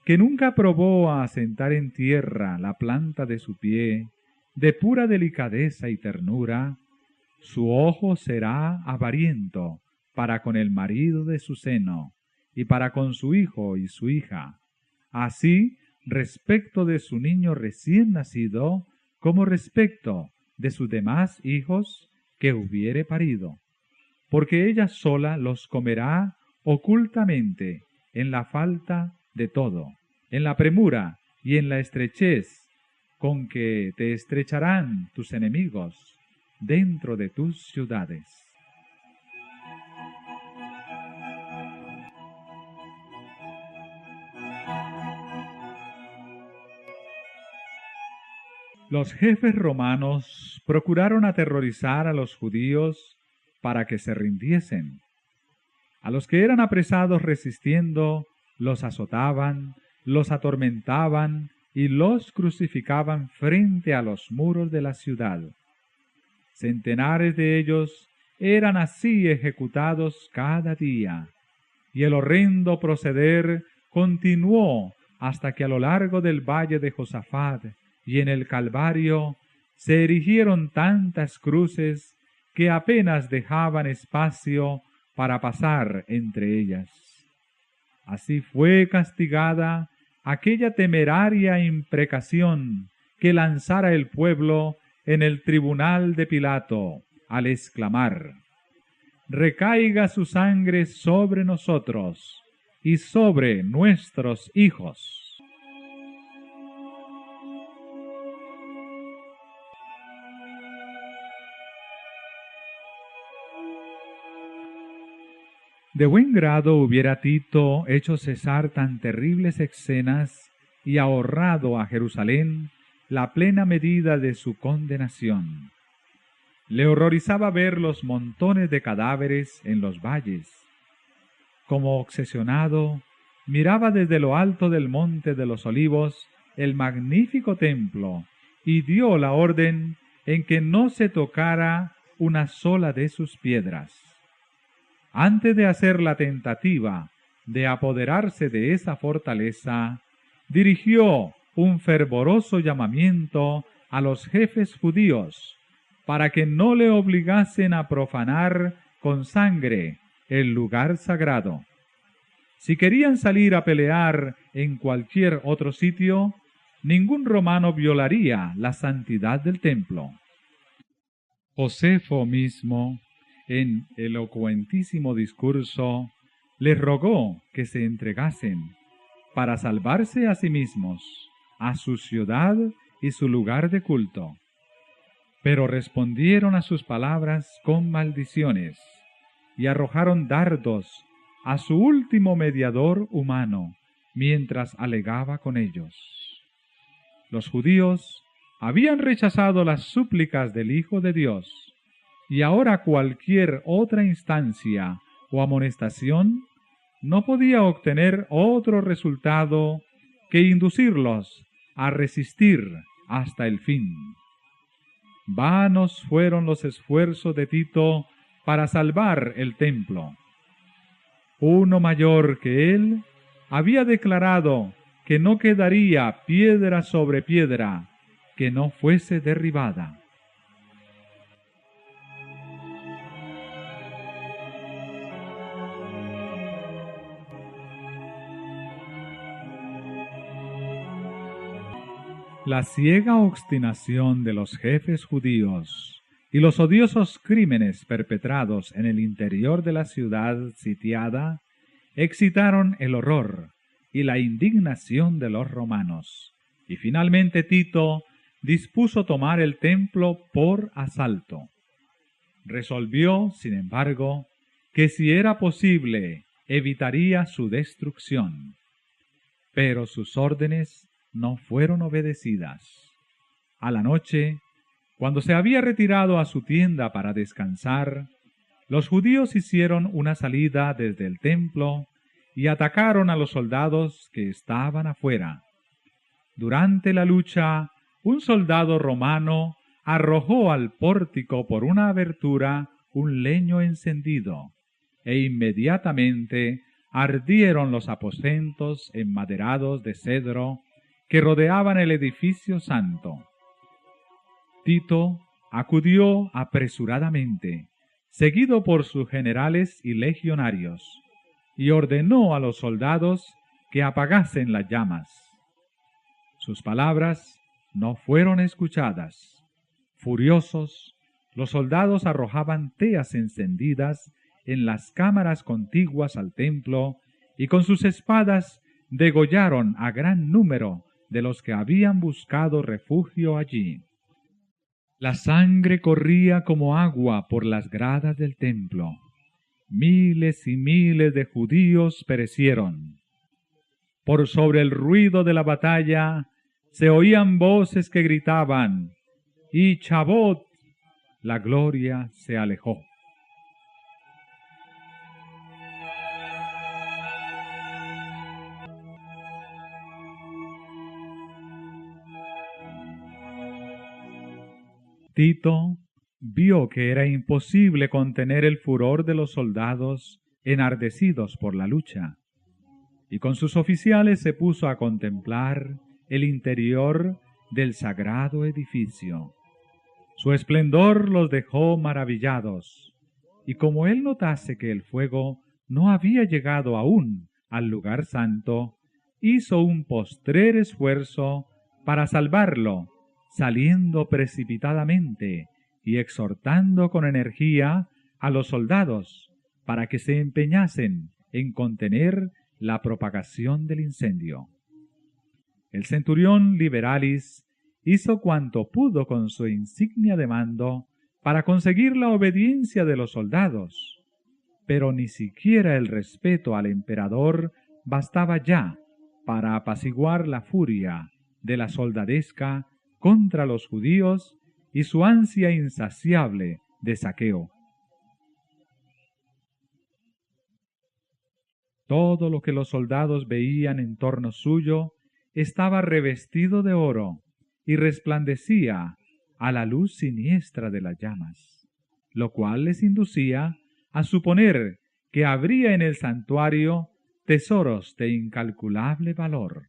que nunca probó a asentar en tierra la planta de su pie, de pura delicadeza y ternura, su ojo será avariento para con el marido de su seno, y para con su hijo y su hija. Así, respecto de su niño recién nacido, como respecto de sus demás hijos que hubiere parido, porque ella sola los comerá ocultamente en la falta de todo, en la premura y en la estrechez con que te estrecharán tus enemigos dentro de tus ciudades. Los jefes romanos procuraron aterrorizar a los judíos para que se rindiesen. A los que eran apresados resistiendo, los azotaban, los atormentaban y los crucificaban frente a los muros de la ciudad. Centenares de ellos eran así ejecutados cada día, y el horrendo proceder continuó hasta que a lo largo del valle de Josafat y en el Calvario se erigieron tantas cruces que apenas dejaban espacio para pasar entre ellas. Así fue castigada aquella temeraria imprecación que lanzara el pueblo en el tribunal de Pilato, al exclamar: «Recaiga su sangre sobre nosotros y sobre nuestros hijos». De buen grado hubiera Tito hecho cesar tan terribles escenas y ahorrado a Jerusalén la plena medida de su condenación. Le horrorizaba ver los montones de cadáveres en los valles. Como obsesionado, miraba desde lo alto del monte de los Olivos el magnífico templo y dio la orden en que no se tocara una sola de sus piedras. Antes de hacer la tentativa de apoderarse de esa fortaleza, dirigió un fervoroso llamamiento a los jefes judíos para que no le obligasen a profanar con sangre el lugar sagrado. Si querían salir a pelear en cualquier otro sitio, ningún romano violaría la santidad del templo. Josefo mismo, en elocuentísimo discurso, les rogó que se entregasen para salvarse a sí mismos, a su ciudad y su lugar de culto. Pero respondieron a sus palabras con maldiciones y arrojaron dardos a su último mediador humano, mientras alegaba con ellos. Los judíos habían rechazado las súplicas del Hijo de Dios, y ahora cualquier otra instancia o amonestación no podía obtener otro resultado que inducirlos a resistir hasta el fin. Vanos fueron los esfuerzos de Tito para salvar el templo. Uno mayor que él había declarado que no quedaría piedra sobre piedra que no fuese derribada. La ciega obstinación de los jefes judíos y los odiosos crímenes perpetrados en el interior de la ciudad sitiada excitaron el horror y la indignación de los romanos, y finalmente Tito dispuso tomar el templo por asalto. Resolvió, sin embargo, que si era posible evitaría su destrucción, pero sus órdenes no fueron obedecidas. A la noche, cuando se había retirado a su tienda para descansar, los judíos hicieron una salida desde el templo y atacaron a los soldados que estaban afuera. Durante la lucha, un soldado romano arrojó al pórtico por una abertura un leño encendido, e inmediatamente ardieron los aposentos enmaderados de cedro que rodeaban el edificio santo. Tito acudió apresuradamente, seguido por sus generales y legionarios, y ordenó a los soldados que apagasen las llamas. Sus palabras no fueron escuchadas. Furiosos, los soldados arrojaban teas encendidas en las cámaras contiguas al templo y con sus espadas degollaron a gran número de los que habían buscado refugio allí. La sangre corría como agua por las gradas del templo. Miles y miles de judíos perecieron. Por sobre el ruido de la batalla se oían voces que gritaban: «Y Chabot, la gloria se alejó». Tito vio que era imposible contener el furor de los soldados enardecidos por la lucha, y con sus oficiales se puso a contemplar el interior del sagrado edificio. Su esplendor los dejó maravillados, y como él notase que el fuego no había llegado aún al lugar santo, hizo un postrer esfuerzo para salvarlo, saliendo precipitadamente y exhortando con energía a los soldados para que se empeñasen en contener la propagación del incendio. El centurión Liberalis hizo cuanto pudo con su insignia de mando para conseguir la obediencia de los soldados, pero ni siquiera el respeto al emperador bastaba ya para apaciguar la furia de la soldadesca contra los judíos y su ansia insaciable de saqueo. Todo lo que los soldados veían en torno suyo estaba revestido de oro y resplandecía a la luz siniestra de las llamas, lo cual les inducía a suponer que habría en el santuario tesoros de incalculable valor.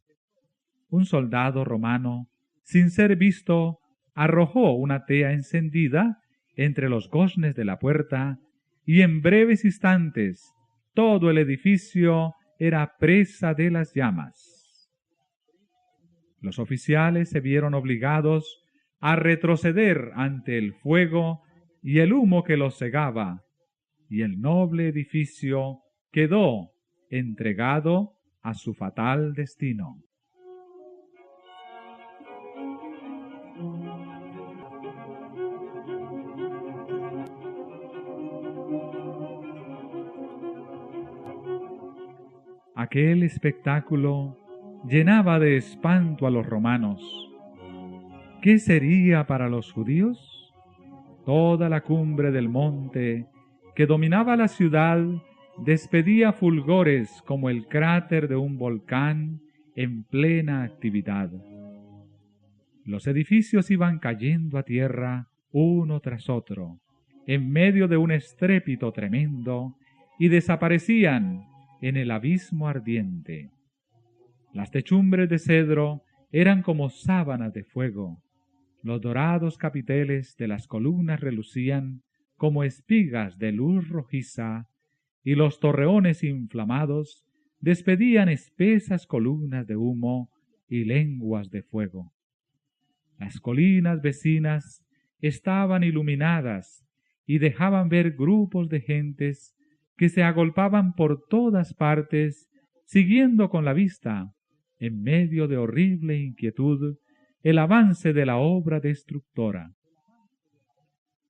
Un soldado romano, sin ser visto, arrojó una tea encendida entre los goznes de la puerta, y en breves instantes todo el edificio era presa de las llamas. Los oficiales se vieron obligados a retroceder ante el fuego y el humo que los cegaba, y el noble edificio quedó entregado a su fatal destino. Aquel espectáculo llenaba de espanto a los romanos. ¿Qué sería para los judíos? Toda la cumbre del monte que dominaba la ciudad despedía fulgores como el cráter de un volcán en plena actividad. Los edificios iban cayendo a tierra uno tras otro, en medio de un estrépito tremendo, y desaparecían en el abismo ardiente. Las techumbres de cedro eran como sábanas de fuego, los dorados capiteles de las columnas relucían como espigas de luz rojiza, y los torreones inflamados despedían espesas columnas de humo y lenguas de fuego. Las colinas vecinas estaban iluminadas y dejaban ver grupos de gentes que se agolpaban por todas partes, siguiendo con la vista, en medio de horrible inquietud, el avance de la obra destructora.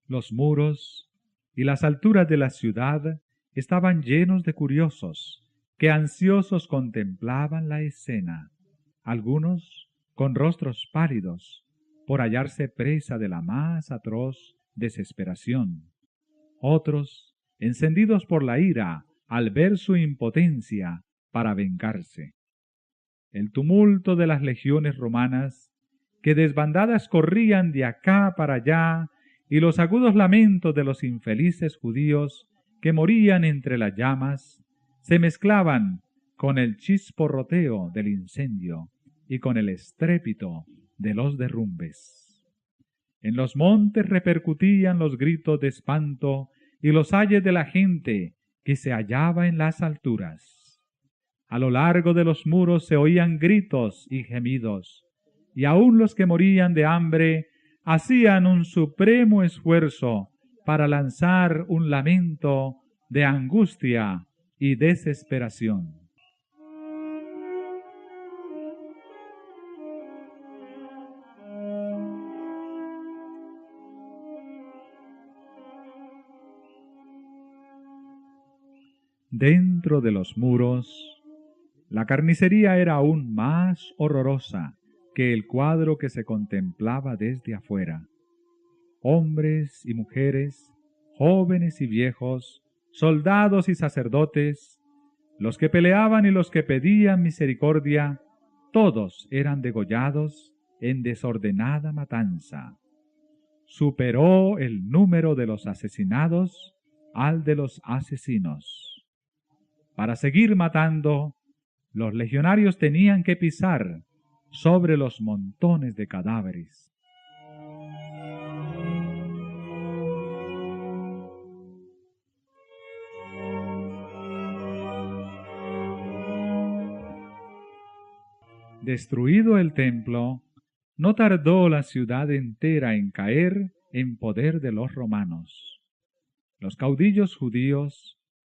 Los muros y las alturas de la ciudad estaban llenos de curiosos, que ansiosos contemplaban la escena, algunos con rostros pálidos, por hallarse presa de la más atroz desesperación, otros encendidos por la ira al ver su impotencia para vengarse. El tumulto de las legiones romanas, que desbandadas corrían de acá para allá, y los agudos lamentos de los infelices judíos que morían entre las llamas, se mezclaban con el chisporroteo del incendio y con el estrépito de los derrumbes. En los montes repercutían los gritos de espanto y los ayes de la gente que se hallaba en las alturas. A lo largo de los muros se oían gritos y gemidos, y aun los que morían de hambre hacían un supremo esfuerzo para lanzar un lamento de angustia y desesperación. Dentro de los muros, la carnicería era aún más horrorosa que el cuadro que se contemplaba desde afuera. Hombres y mujeres, jóvenes y viejos, soldados y sacerdotes, los que peleaban y los que pedían misericordia, todos eran degollados en desordenada matanza. Superó el número de los asesinados al de los asesinos. Para seguir matando, los legionarios tenían que pisar sobre los montones de cadáveres. Destruido el templo, no tardó la ciudad entera en caer en poder de los romanos. Los caudillos judíos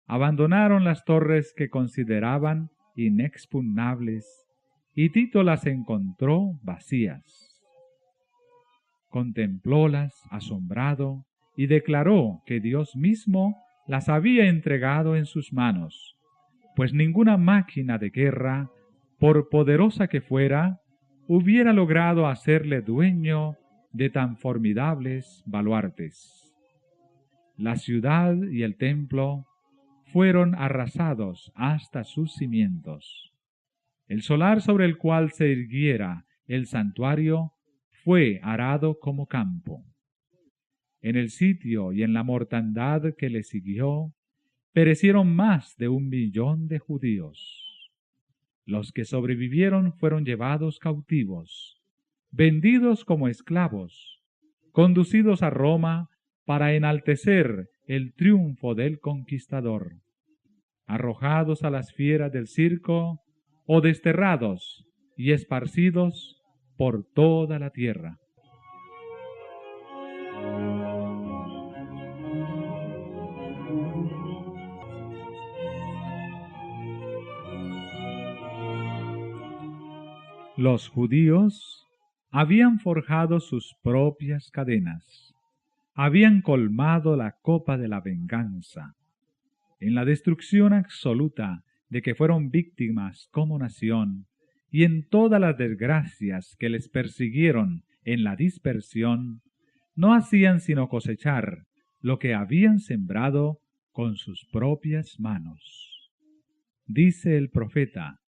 abandonaron las torres que consideraban inexpugnables, y Tito las encontró vacías. Contemplólas asombrado y declaró que Dios mismo las había entregado en sus manos, pues ninguna máquina de guerra, por poderosa que fuera, hubiera logrado hacerle dueño de tan formidables baluartes. La ciudad y el templo fueron arrasados hasta sus cimientos. El solar sobre el cual se irguiera el santuario fue arado como campo. En el sitio y en la mortandad que le siguió, perecieron más de 1 millón de judíos. Los que sobrevivieron fueron llevados cautivos, vendidos como esclavos, conducidos a Roma para enaltecer el triunfo del conquistador, arrojados a las fieras del circo o desterrados y esparcidos por toda la tierra. Los judíos habían forjado sus propias cadenas, habían colmado la copa de la venganza. En la destrucción absoluta de que fueron víctimas como nación, y en todas las desgracias que les persiguieron en la dispersión, no hacían sino cosechar lo que habían sembrado con sus propias manos. Dice el profeta: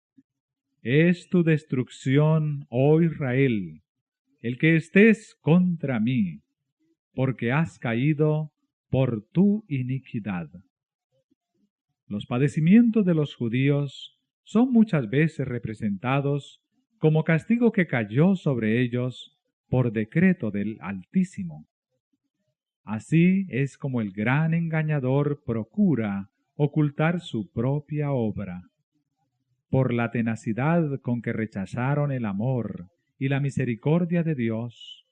«Es tu destrucción, oh Israel, el que estés contra mí, porque has caído por tu iniquidad». Los padecimientos de los judíos son muchas veces representados como castigo que cayó sobre ellos por decreto del Altísimo. Así es como el gran engañador procura ocultar su propia obra. Por la tenacidad con que rechazaron el amor y la misericordia de Dios,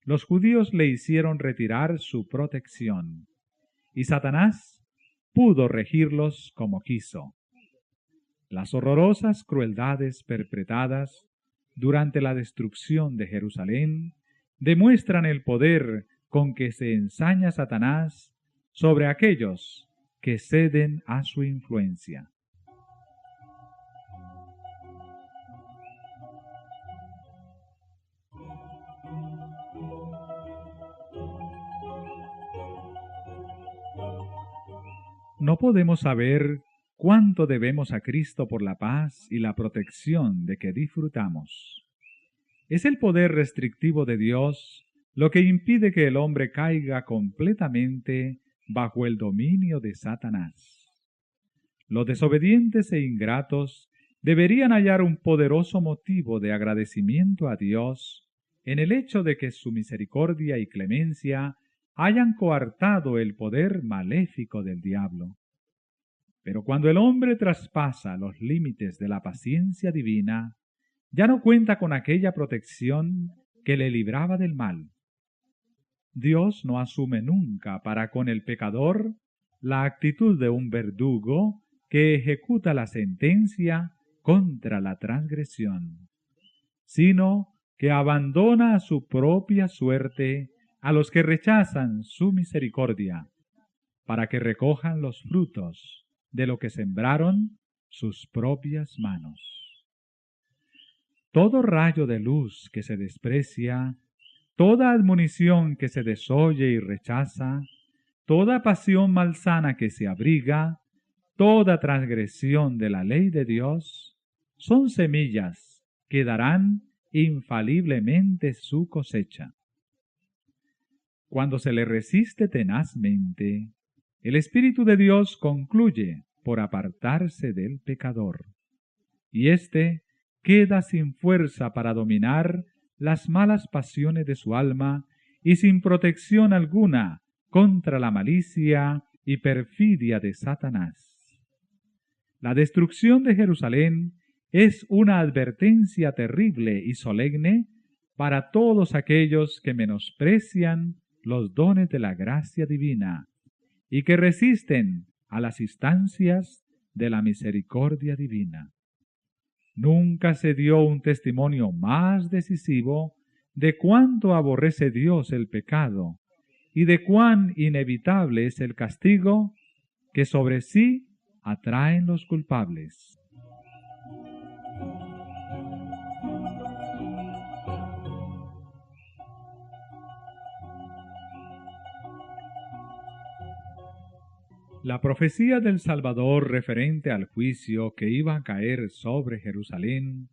los judíos le hicieron retirar su protección, y Satanás pudo regirlos como quiso. Las horrorosas crueldades perpetradas durante la destrucción de Jerusalén demuestran el poder con que se ensaña Satanás sobre aquellos que ceden a su influencia. No podemos saber cuánto debemos a Cristo por la paz y la protección de que disfrutamos. Es el poder restrictivo de Dios lo que impide que el hombre caiga completamente bajo el dominio de Satanás. Los desobedientes e ingratos deberían hallar un poderoso motivo de agradecimiento a Dios en el hecho de que su misericordia y clemencia hayan coartado el poder maléfico del diablo. Pero cuando el hombre traspasa los límites de la paciencia divina, ya no cuenta con aquella protección que le libraba del mal. Dios no asume nunca para con el pecador la actitud de un verdugo que ejecuta la sentencia contra la transgresión, sino que abandona a su propia suerte a los que rechazan su misericordia, para que recojan los frutos de lo que sembraron sus propias manos. Todo rayo de luz que se desprecia, toda admonición que se desoye y rechaza, toda pasión malsana que se abriga, toda transgresión de la ley de Dios, son semillas que darán infaliblemente su cosecha. Cuando se le resiste tenazmente, el Espíritu de Dios concluye por apartarse del pecador, y éste queda sin fuerza para dominar las malas pasiones de su alma y sin protección alguna contra la malicia y perfidia de Satanás. La destrucción de Jerusalén es una advertencia terrible y solemne para todos aquellos que menosprecian los dones de la gracia divina y que resisten a las instancias de la misericordia divina. Nunca se dio un testimonio más decisivo de cuánto aborrece Dios el pecado y de cuán inevitable es el castigo que sobre sí atraen los culpables. La profecía del Salvador referente al juicio que iba a caer sobre Jerusalén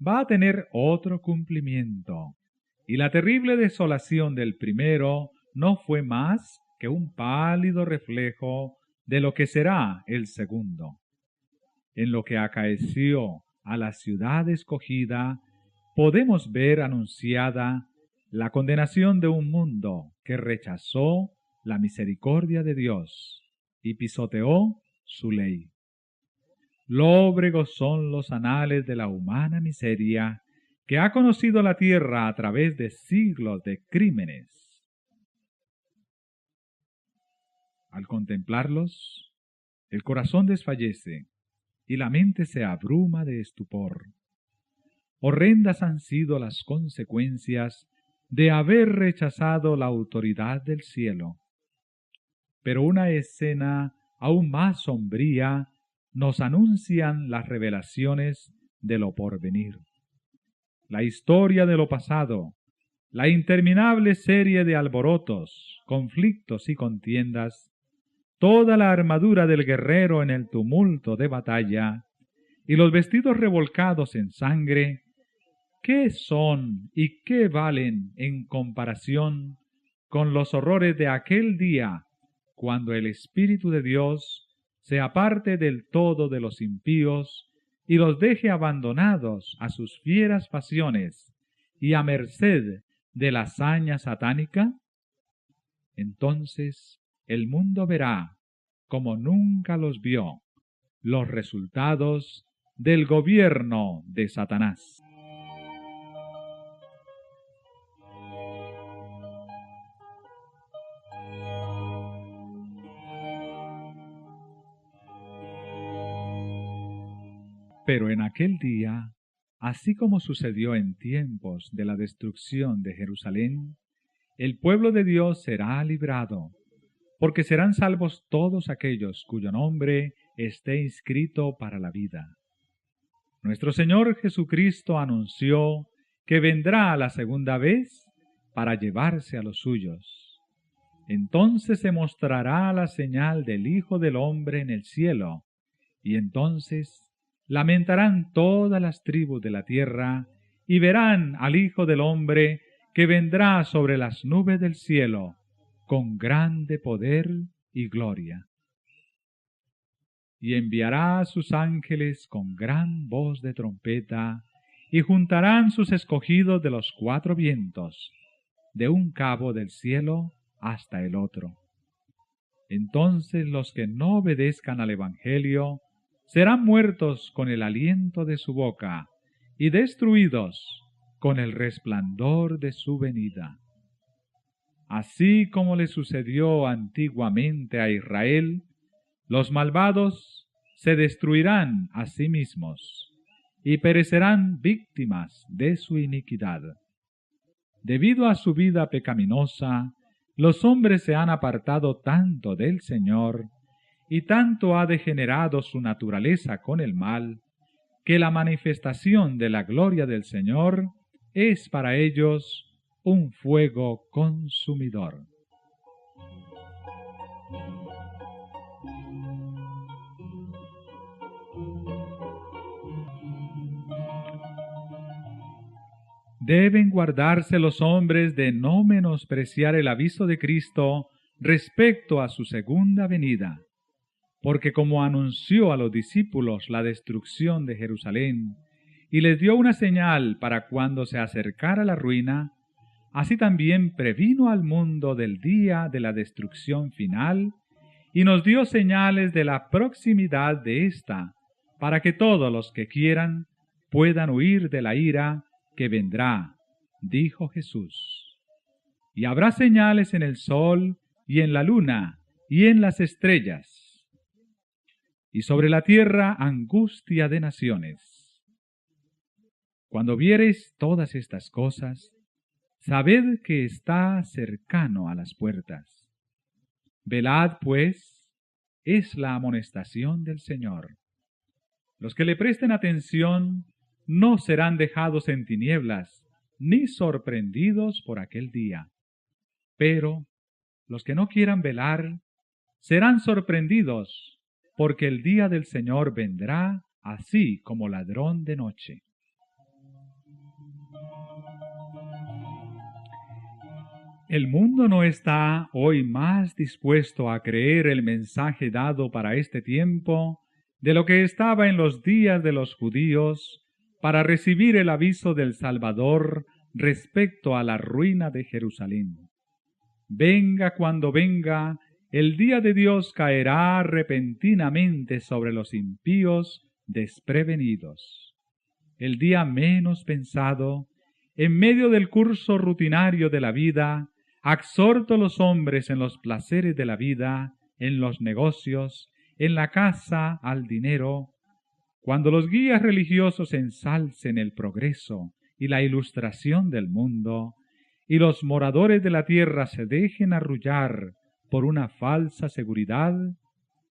va a tener otro cumplimiento, y la terrible desolación del primero no fue más que un pálido reflejo de lo que será el segundo. En lo que acaeció a la ciudad escogida, podemos ver anunciada la condenación de un mundo que rechazó la misericordia de Dios y pisoteó su ley. Lóbregos son los anales de la humana miseria que ha conocido la tierra a través de siglos de crímenes. Al contemplarlos, el corazón desfallece y la mente se abruma de estupor. Horrendas han sido las consecuencias de haber rechazado la autoridad del cielo. Pero una escena aún más sombría nos anuncian las revelaciones de lo porvenir. La historia de lo pasado, la interminable serie de alborotos, conflictos y contiendas, toda la armadura del guerrero en el tumulto de batalla, y los vestidos revolcados en sangre, ¿qué son y qué valen en comparación con los horrores de aquel día, cuando el Espíritu de Dios se aparte del todo de los impíos y los deje abandonados a sus fieras pasiones y a merced de la saña satánica? Entonces el mundo verá, como nunca los vio, los resultados del gobierno de Satanás. Pero en aquel día, así como sucedió en tiempos de la destrucción de Jerusalén, el pueblo de Dios será librado, porque serán salvos todos aquellos cuyo nombre esté inscrito para la vida. Nuestro Señor Jesucristo anunció que vendrá a la segunda vez para llevarse a los suyos. Entonces se mostrará la señal del Hijo del Hombre en el cielo, y entonces lamentarán todas las tribus de la tierra, y verán al Hijo del Hombre que vendrá sobre las nubes del cielo, con grande poder y gloria. Y enviará a sus ángeles con gran voz de trompeta, y juntarán sus escogidos de los cuatro vientos, de un cabo del cielo hasta el otro. Entonces los que no obedezcan al Evangelio serán muertos con el aliento de su boca y destruidos con el resplandor de su venida. Así como le sucedió antiguamente a Israel, los malvados se destruirán a sí mismos y perecerán víctimas de su iniquidad. Debido a su vida pecaminosa, los hombres se han apartado tanto del Señor y tanto ha degenerado su naturaleza con el mal, que la manifestación de la gloria del Señor es para ellos un fuego consumidor. Deben guardarse los hombres de no menospreciar el aviso de Cristo respecto a su segunda venida, porque como anunció a los discípulos la destrucción de Jerusalén y les dio una señal para cuando se acercara la ruina, así también previno al mundo del día de la destrucción final y nos dio señales de la proximidad de ésta, para que todos los que quieran puedan huir de la ira que vendrá, dijo Jesús. Y habrá señales en el sol y en la luna y en las estrellas, y sobre la tierra angustia de naciones. Cuando viereis todas estas cosas, sabed que está cercano a las puertas. Velad, pues, es la amonestación del Señor. Los que le presten atención no serán dejados en tinieblas, ni sorprendidos por aquel día. Pero los que no quieran velar serán sorprendidos, porque el día del Señor vendrá así como ladrón de noche. El mundo no está hoy más dispuesto a creer el mensaje dado para este tiempo de lo que estaba en los días de los judíos para recibir el aviso del Salvador respecto a la ruina de Jerusalén. Venga cuando venga, el día de Dios caerá repentinamente sobre los impíos desprevenidos. El día menos pensado, en medio del curso rutinario de la vida, exhorto a los hombres en los placeres de la vida, en los negocios, en la casa, al dinero. Cuando los guías religiosos ensalcen el progreso y la ilustración del mundo, y los moradores de la tierra se dejen arrullar por una falsa seguridad,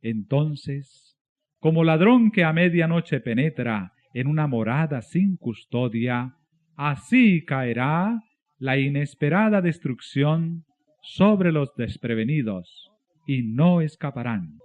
entonces, como ladrón que a medianoche penetra en una morada sin custodia, así caerá la inesperada destrucción sobre los desprevenidos, y no escaparán.